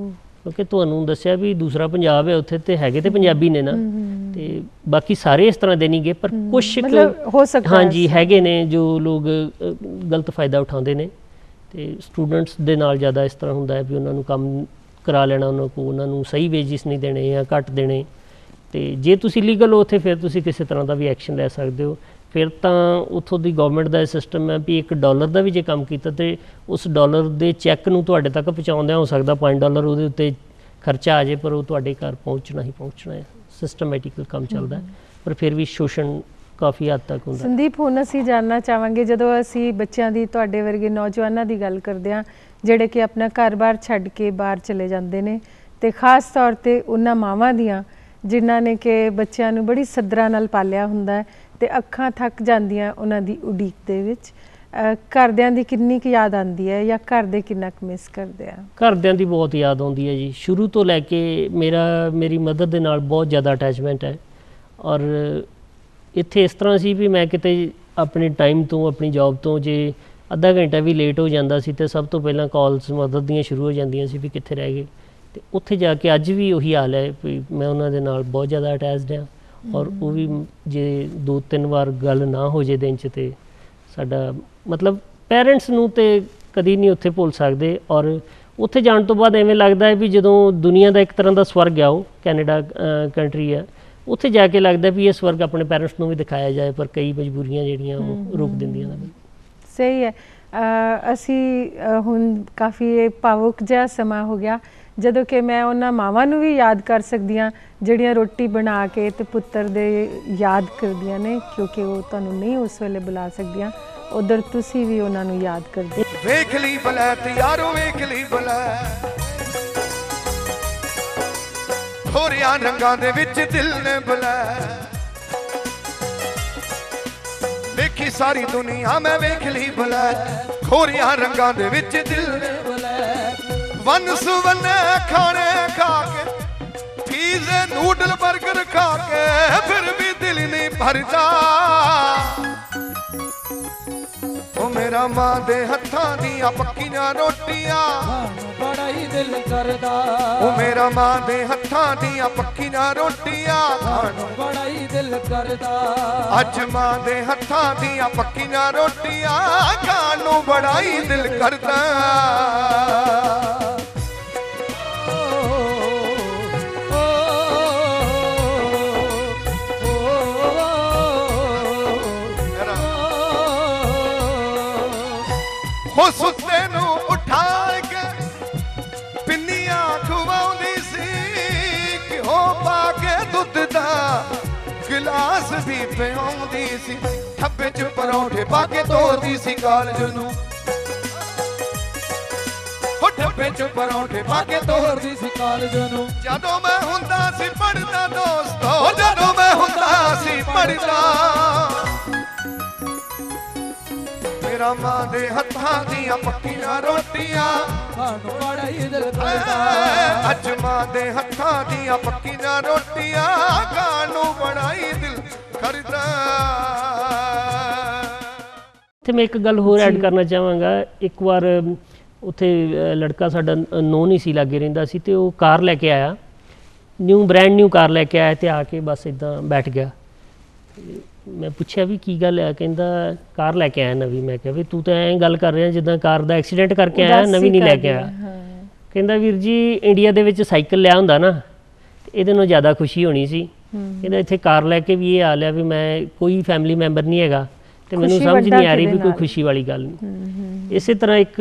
ਕਿਉਂਕਿ ਤੁਹਾਨੂੰ ਦੱਸਿਆ ਵੀ ਦੂਸਰਾ ਪੰਜਾਬ ਹੈ, ਉੱਥੇ ਤੇ ਹੈਗੇ ਤੇ ਪੰਜਾਬੀ ਨੇ ਨਾ, ਤੇ ਬਾਕੀ ਸਾਰੇ ਇਸ ਤਰ੍ਹਾਂ ਦੇ ਨਹੀਂ ਗੇ, ਪਰ ਕੁਛ ਹੋ ਸਕਦਾ ਹਾਂਜੀ ਹੈਗੇ ਨੇ ਜੋ ਲੋਕ ਗਲਤ ਫਾਇਦਾ ਉਠਾਉਂਦੇ ਨੇ। ਤੇ ਸਟੂਡੈਂਟਸ ਦੇ ਨਾਲ ਜ਼ਿਆਦਾ ਇਸ ਤਰ੍ਹਾਂ ਹੁੰਦਾ ਹੈ ਵੀ ਉਹਨਾਂ ਨੂੰ ਕੰਮ ਕਰਾ ਲੈਣਾ, ਉਹਨਾਂ ਨੂੰ ਸਹੀ ਵੇਜਿਸ ਨਹੀਂ ਦੇਣੇ ਜਾਂ ਘੱਟ ਦੇਣੇ। ਤੇ ਜੇ ਤੁਸੀਂ ਲੀਗਲ ਹੋ ਉੱਥੇ, ਫਿਰ ਤੁਸੀਂ ਕਿਸੇ ਤਰ੍ਹਾਂ ਦਾ ਵੀ ਐਕਸ਼ਨ ਲੈ ਸਕਦੇ ਹੋ। ਫਿਰ ਤਾਂ ਉੱਥੋਂ ਦੀ ਗਵਰਨਮੈਂਟ ਦਾ ਇਹ ਸਿਸਟਮ ਹੈ ਵੀ $1 ਦਾ ਵੀ ਜੇ ਕੰਮ ਕੀਤਾ ਤੇ ਉਸ $1 ਦੇ ਚੈੱਕ ਨੂੰ ਤੁਹਾਡੇ ਤੱਕ ਪਹੁੰਚਾਉਂਦਿਆਂ ਹੋ ਸਕਦਾ $5 ਉਹਦੇ ਉੱਤੇ ਖਰਚਾ ਆ ਜਾਏ, ਪਰ ਉਹ ਤੁਹਾਡੇ ਘਰ ਪਹੁੰਚਣਾ ਹੀ ਪਹੁੰਚਣਾ ਹੈ। ਸਿਸਟਮੈਟਿਕਲ ਕੰਮ ਚੱਲਦਾ, ਪਰ ਫਿਰ ਵੀ ਸ਼ੋਸ਼ਣ ਕਾਫੀ ਹੱਦ ਤੱਕ ਹੁੰਦਾ। ਸੰਦੀਪ, ਹੁਣ ਅਸੀਂ ਜਾਣਨਾ ਚਾਹਾਂਗੇ, ਜਦੋਂ ਅਸੀਂ ਬੱਚਿਆਂ ਦੀ, ਤੁਹਾਡੇ ਵਰਗੇ ਨੌਜਵਾਨਾਂ ਦੀ ਗੱਲ ਕਰਦੇ ਹਾਂ ਜਿਹੜੇ ਕਿ ਆਪਣਾ ਘਰ-ਬਾਰ ਛੱਡ ਕੇ ਬਾਹਰ ਚਲੇ ਜਾਂਦੇ ਨੇ, ਤੇ ਖਾਸ ਤੌਰ ਤੇ ਉਹਨਾਂ ਮਾਵਾਂ ਦੀਆਂ ਜਿਨ੍ਹਾਂ ਨੇ ਕਿ ਬੱਚਿਆਂ ਨੂੰ ਬੜੀ ਸੱਦਰਾਂ ਨਾਲ ਪਾਲਿਆ ਹੁੰਦਾ ਤੇ ਅੱਖਾਂ ਥੱਕ ਜਾਂਦੀਆਂ ਉਹਨਾਂ ਦੀ ਉਡੀਕ ਦੇ ਵਿੱਚ, ਘਰਦਿਆਂ ਦੀ ਕਿੰਨੀ ਕੁ ਯਾਦ ਆਉਂਦੀ ਹੈ ਜਾਂ ਘਰ ਦੇ ਕਿੰਨਾ ਕੁ ਮਿਸ ਕਰਦੇ ਆ? ਘਰਦਿਆਂ ਦੀ ਬਹੁਤ ਯਾਦ ਆਉਂਦੀ ਹੈ ਜੀ। ਸ਼ੁਰੂ ਤੋਂ ਲੈ ਕੇ ਮੇਰੀ ਮਦਰ ਦੇ ਨਾਲ ਬਹੁਤ ਜ਼ਿਆਦਾ ਅਟੈਚਮੈਂਟ ਹੈ। ਔਰ ਇੱਥੇ ਇਸ ਤਰ੍ਹਾਂ ਸੀ ਵੀ ਮੈਂ ਕਿਤੇ ਆਪਣੇ ਟਾਈਮ ਤੋਂ, ਆਪਣੀ ਜੌਬ ਤੋਂ ਜੇ ਅੱਧਾ ਘੰਟਾ ਵੀ ਲੇਟ ਹੋ ਜਾਂਦਾ ਸੀ ਤੇ ਸਭ ਤੋਂ ਪਹਿਲਾਂ ਕਾਲਸ ਮਦਰ ਦੀਆਂ ਸ਼ੁਰੂ ਹੋ ਜਾਂਦੀਆਂ ਸੀ ਵੀ ਕਿੱਥੇ ਰਹਿ ਗਏ। ਤੇ ਉੱਥੇ ਜਾ ਕੇ ਅੱਜ ਵੀ ਉਹੀ ਹਾਲ ਹੈ ਵੀ ਮੈਂ ਉਹਨਾਂ ਦੇ ਨਾਲ ਬਹੁਤ ਜ਼ਿਆਦਾ ਅਟੈਚਡ ਹਾਂ। ਔਰ ਉਹ ਵੀ ਜੇ 2-3 ਵਾਰ ਗੱਲ ਨਾ ਹੋ ਜੇ ਦਿਨ 'ਚ, ਤੇ ਸਾਡਾ ਮਤਲਬ ਪੈਰੈਂਟਸ ਨੂੰ ਤੇ ਕਦੀ ਨਹੀਂ ਉੱਥੇ ਭੁੱਲ ਸਕਦੇ। ਔਰ ਉੱਥੇ ਜਾਣ ਤੋਂ ਬਾਅਦ ਐਵੇਂ ਲੱਗਦਾ ਹੈ ਵੀ ਜਦੋਂ ਦੁਨੀਆ ਦਾ ਇੱਕ ਤਰ੍ਹਾਂ ਦਾ ਸਵਰਗ ਆ, ਉਹ ਕੈਨੇਡਾ ਕੰਟਰੀ ਆ, ਉੱਥੇ ਜਾ ਕੇ ਲੱਗਦਾ ਵੀ ਇਹ ਸਵਰਗ ਆਪਣੇ ਪੈਰੈਂਟਸ ਨੂੰ ਵੀ ਦਿਖਾਇਆ ਜਾਏ, ਪਰ ਕਈ ਮਜਬੂਰੀਆਂ ਜਿਹੜੀਆਂ ਉਹ ਰੋਕ ਦਿੰਦੀਆਂ ਨੇ। ਸਹੀ ਹੈ। ਅਸੀਂ ਹੁਣ ਕਾਫੀ ਭਾਵੁਕ ਜਿਹਾ ਸਮਾਂ ਹੋ ਗਿਆ ਜਦੋਂ ਕਿ ਮੈਂ ਉਹਨਾਂ ਮਾਵਾਂ ਨੂੰ ਵੀ ਯਾਦ ਕਰ ਸਕਦੀ ਹਾਂ ਜਿਹੜੀਆਂ ਰੋਟੀ ਬਣਾ ਕੇ ਤੇ ਪੁੱਤਰ ਦੇ ਯਾਦ ਕਰਦੀਆਂ ਨੇ, ਕਿਉਂਕਿ ਉਹ ਤੁਹਾਨੂੰ ਨਹੀਂ ਉਸ ਵੇਲੇ ਬੁਲਾ ਸਕਦੀਆਂ। ਉਧਰ ਤੁਸੀਂ ਵੀ ਉਹਨਾਂ ਨੂੰ ਯਾਦ ਕਰਦੇ। ਵੇਖ ਲਈ ਬਲਾ ਤੇ ਯਾਰੋ ਵੇਖ ਲਈ ਬਲਾ, ਹੋਰਿਆਂ ਰੰਗਾਂ ਦੇ ਵਿੱਚ ਦਿਲ ਨੇ ਬੁਲਾ, ਵੇਖੀ ਸਾਰੀ ਦੁਨੀਆ ਮੈਂ ਵੇਖ ਲਈ ਬਲਾ, ਹੋਰਿਆਂ ਰੰਗਾਂ ਦੇ ਵਿੱਚ ਦਿਲ ਨੇ ਬੁਲਾ, ਵਨ ਸੁਵੰਨੇ ਖਾਣੇ ਖਾ ਕੇ, ਪੀਜ਼ੇ ਨੂਡਲ 버ਗਰ ਖਾ ਕੇ, ਫਿਰ ਵੀ ਦਿਲ ਨਹੀਂ ਭਰਦਾ। ਉਹ ਮੇਰਾ ਮਾਂ ਦੇ ਹੱਥਾਂ ਦੀਆਂ ਪੱਕੀਆਂ ਰੋਟੀਆਂ ਬੜਾ ਹੀ ਦਿਲ ਕਰਦਾ, ਉਹ ਮੇਰਾ ਮਾਂ ਦੇ ਹੱਥਾਂ ਦੀਆਂ ਪੱਕੀਆਂ ਰੋਟੀਆਂ ਬੜਾ ਹੀ ਦਿਲ ਕਰਦਾ। ਅੱਜ ਮਾਂ ਦੇ ਹੱਥਾਂ ਦੀਆਂ ਪੱਕੀਆਂ ਰੋਟੀਆਂ ਖਾਣ ਨੂੰ ਬੜਾ ਹੀ ਦਿਲ ਕਰਦਾ। दुध दा गिलास भी पियाउंदी सी, ठब्बे च परौंठे पा के तोरदी सी कालज नूं, हो ठब्बे च परौंठे पा के तोरदी सी कालज नूं। जदों मैं हुंदा सी पढ़दा दोस्तो, जदों मैं हुंदा सी पढ़दा, मेरा मां दे हत्थां दियां पक्कियां रोटियां खाणों बड़ा ही दिल करदा। अज मां दे हत्थां दियां पक्कियां रोटियां खाणों बड़ा ही दिल करदा। ਤੇ ਮੈਂ ਇੱਕ ਗੱਲ ਹੋਰ ਐਡ ਕਰਨਾ ਚਾਹਾਂਗਾ। ਇੱਕ ਵਾਰ ਉੱਥੇ ਲੜਕਾ ਸਾਡਾ ਨੋ ਨਹੀਂ ਸੀ ਲਾਗੇ ਰਹਿੰਦਾ ਸੀ, ਤੇ ਉਹ ਕਾਰ ਲੈ ਕੇ ਆਇਆ, ਬ੍ਰੈਂਡ ਨਿਊ ਕਾਰ ਲੈ ਕੇ ਆਇਆ, ਤੇ ਆ ਕੇ ਬਸ ਇੱਦਾਂ ਬੈਠ ਗਿਆ। ਮੈਂ ਪੁੱਛਿਆ ਵੀ ਕੀ ਗੱਲ ਹੈ? ਕਹਿੰਦਾ ਕਾਰ ਲੈ ਕੇ ਆਇਆ ਨਵੀਂ। ਮੈਂ ਕਿਹਾ ਵੀ ਤੂੰ ਤਾਂ ਐਂ ਗੱਲ ਕਰ ਰਿਹਾ ਜਿੱਦਾਂ ਕਾਰ ਦਾ ਐਕਸੀਡੈਂਟ ਕਰਕੇ ਆਇਆ, ਨਵੀਂ ਨਹੀਂ ਲੈ ਕੇ ਆਇਆ। ਕਹਿੰਦਾ ਵੀਰ ਜੀ ਇੰਡੀਆ ਦੇ ਵਿੱਚ ਸਾਈਕਲ ਲਿਆ ਹੁੰਦਾ ਨਾ, ਇਹਦੇ ਨਾਲੋਂ ਜ਼ਿਆਦਾ ਖੁਸ਼ੀ ਹੋਣੀ ਸੀ। ਕਹਿੰਦਾ ਇੱਥੇ ਕਾਰ ਲੈ ਕੇ ਵੀ ਇਹ ਹਾਲ ਹੈ ਵੀ ਮੈਂ ਕੋਈ ਫੈਮਿਲੀ ਮੈਂਬਰ ਨਹੀਂ ਹੈਗਾ, ਤੇ ਮੈਨੂੰ ਸਮਝ ਨਹੀਂ ਆ ਰਹੀ ਵੀ ਕੋਈ ਖੁਸ਼ੀ ਵਾਲੀ ਗੱਲ ਨਹੀਂ। ਇਸੇ ਤਰ੍ਹਾਂ ਇੱਕ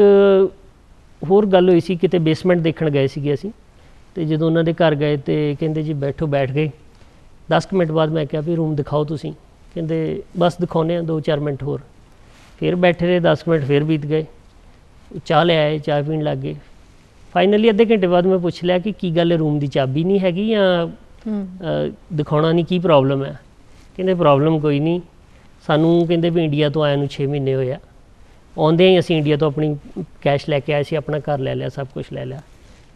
ਹੋਰ ਗੱਲ ਹੋਈ ਸੀ, ਕਿਤੇ ਬੇਸਮੈਂਟ ਦੇਖਣ ਗਏ ਸੀਗੇ ਅਸੀਂ, ਤੇ ਜਦੋਂ ਉਹਨਾਂ ਦੇ ਘਰ ਗਏ ਤੇ ਕਹਿੰਦੇ ਜੀ ਬੈਠੋ, ਬੈਠ ਗਏ। 10 ਮਿੰਟ ਬਾਅਦ ਮੈਂ ਕਿਹਾ ਵੀ ਰੂਮ ਦਿਖਾਓ ਤੁਸੀਂ। ਕਹਿੰਦੇ ਬਸ ਦਿਖਾਉਂਦੇ ਹਾਂ 2-4 ਮਿੰਟ ਹੋਰ। ਫਿਰ ਬੈਠੇ ਰਹੇ, 10 ਮਿੰਟ ਫਿਰ ਬੀਤ ਗਏ, ਚਾਹ ਲੈ ਆਏ, ਚਾਹ ਪੀਣ ਲੱਗ ਗਏ। ਫਾਈਨਲੀ ਅੱਧੇ ਘੰਟੇ ਬਾਅਦ ਮੈਂ ਪੁੱਛ ਲਿਆ ਕਿ ਕੀ ਗੱਲ ਹੈ, ਰੂਮ ਦੀ ਚਾਬੀ ਨਹੀਂ ਹੈਗੀ ਜਾਂ ਦਿਖਾਉਣਾ ਨਹੀਂ, ਕੀ ਪ੍ਰੋਬਲਮ ਹੈ? ਕਹਿੰਦੇ ਪ੍ਰੋਬਲਮ ਕੋਈ ਨਹੀਂ, ਸਾਨੂੰ ਕਹਿੰਦੇ ਵੀ ਇੰਡੀਆ ਤੋਂ ਆਇਆ ਨੂੰ 6 ਮਹੀਨੇ ਹੋਏ ਆ, ਆਉਂਦੇ ਹੀ ਅਸੀਂ ਇੰਡੀਆ ਤੋਂ ਆਪਣੀ ਕੈਸ਼ ਲੈ ਕੇ ਆਏ ਸੀ, ਆਪਣਾ ਘਰ ਲੈ ਲਿਆ, ਸਭ ਕੁਛ ਲੈ ਲਿਆ।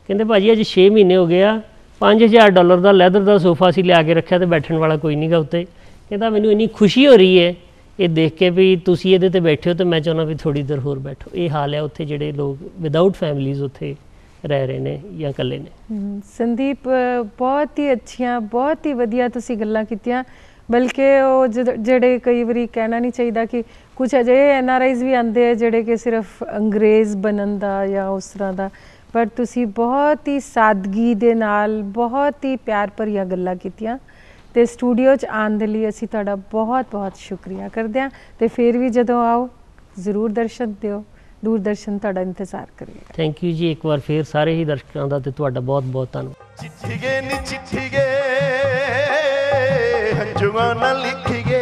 ਕਹਿੰਦੇ ਭਾਜੀ ਅਜੇ 6 ਮਹੀਨੇ ਹੋ ਗਏ ਆ, $5000 ਦਾ ਲੈਦਰ ਦਾ ਸੋਫਾ ਅਸੀਂ ਲਿਆ ਕੇ ਰੱਖਿਆ, ਤੇ ਬੈਠਣ ਵਾਲਾ ਕੋਈ ਨਹੀਂ ਗਾ ਉੱਤੇ। ਕਹਿੰਦਾ ਮੈਨੂੰ ਇੰਨੀ ਖੁਸ਼ੀ ਹੋ ਰਹੀ ਹੈ ਇਹ ਦੇਖ ਕੇ ਵੀ ਤੁਸੀਂ ਇਹਦੇ 'ਤੇ ਬੈਠੇ ਹੋ, ਤੇ ਮੈਂ ਚਾਹੁੰਦਾ ਵੀ ਥੋੜ੍ਹੀ ਦੇਰ ਹੋਰ ਬੈਠੋ। ਇਹ ਹਾਲ ਹੈ ਉੱਥੇ ਜਿਹੜੇ ਲੋਕ ਵਿਦਆਊਟ ਫੈਮਲੀਜ਼ ਉੱਥੇ ਰਹਿ ਰਹੇ ਨੇ ਜਾਂ ਇਕੱਲੇ ਨੇ। ਸੰਦੀਪ ਬਹੁਤ ਹੀ ਅੱਛੀਆਂ, ਬਹੁਤ ਹੀ ਵਧੀਆ ਤੁਸੀਂ ਗੱਲਾਂ ਕੀਤੀਆਂ। ਬਲਕਿ ਉਹ ਜਿਹੜੇ ਕਈ ਵਾਰੀ ਕਹਿਣਾ ਨਹੀਂ ਚਾਹੀਦਾ ਕਿ ਕੁਛ ਅਜਿਹੇ NRIs ਵੀ ਆਉਂਦੇ ਆ ਜਿਹੜੇ ਕਿ ਸਿਰਫ ਅੰਗਰੇਜ਼ ਬਣਨ ਦਾ ਜਾਂ ਉਸ ਤਰ੍ਹਾਂ ਦਾ, ਪਰ ਤੁਸੀਂ ਬਹੁਤ ਹੀ ਸਾਦਗੀ ਦੇ ਨਾਲ ਬਹੁਤ ਹੀ ਪਿਆਰ ਭਰੀਆਂ ਗੱਲਾਂ ਕੀਤੀਆਂ, ਤੇ ਸਟੂਡੀਓ 'ਚ ਆਉਣ ਦੇ ਲਈ ਅਸੀਂ ਤੁਹਾਡਾ ਬਹੁਤ ਬਹੁਤ ਸ਼ੁਕਰੀਆ ਕਰਦੇ ਹਾਂ। ਤੇ ਫਿਰ ਵੀ ਜਦੋਂ ਆਓ ਜ਼ਰੂਰ ਦਰਸ਼ਨ ਦਿਓ, ਦੂਰਦਰਸ਼ਨ ਤੁਹਾਡਾ ਇੰਤਜ਼ਾਰ ਕਰੇਗਾ। ਥੈਂਕ ਯੂ ਜੀ, ਇੱਕ ਵਾਰ ਫਿਰ ਸਾਰੇ ਹੀ ਦਰਸ਼ਕਾਂ ਦਾ ਤੇ ਤੁਹਾਡਾ ਬਹੁਤ ਬਹੁਤ ਧੰਨਵਾਦ। चिट्ठी गे नी चिट्ठी गे हंजुआ ना लिखी गे,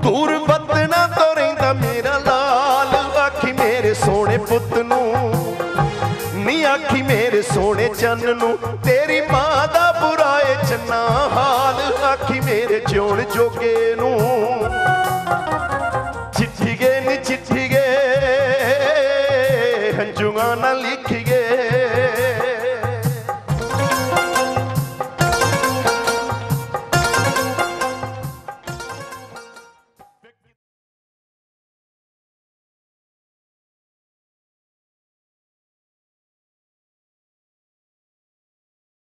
दूर बदना तो रहिंदा मेरा लाल, आखी मेरे सोने पुत नू नी, आखी मेरे सोने चन नू, तेरी मां दा बुरा ए चन्ना हाल, आखी मेरे जिउण जोगे नू।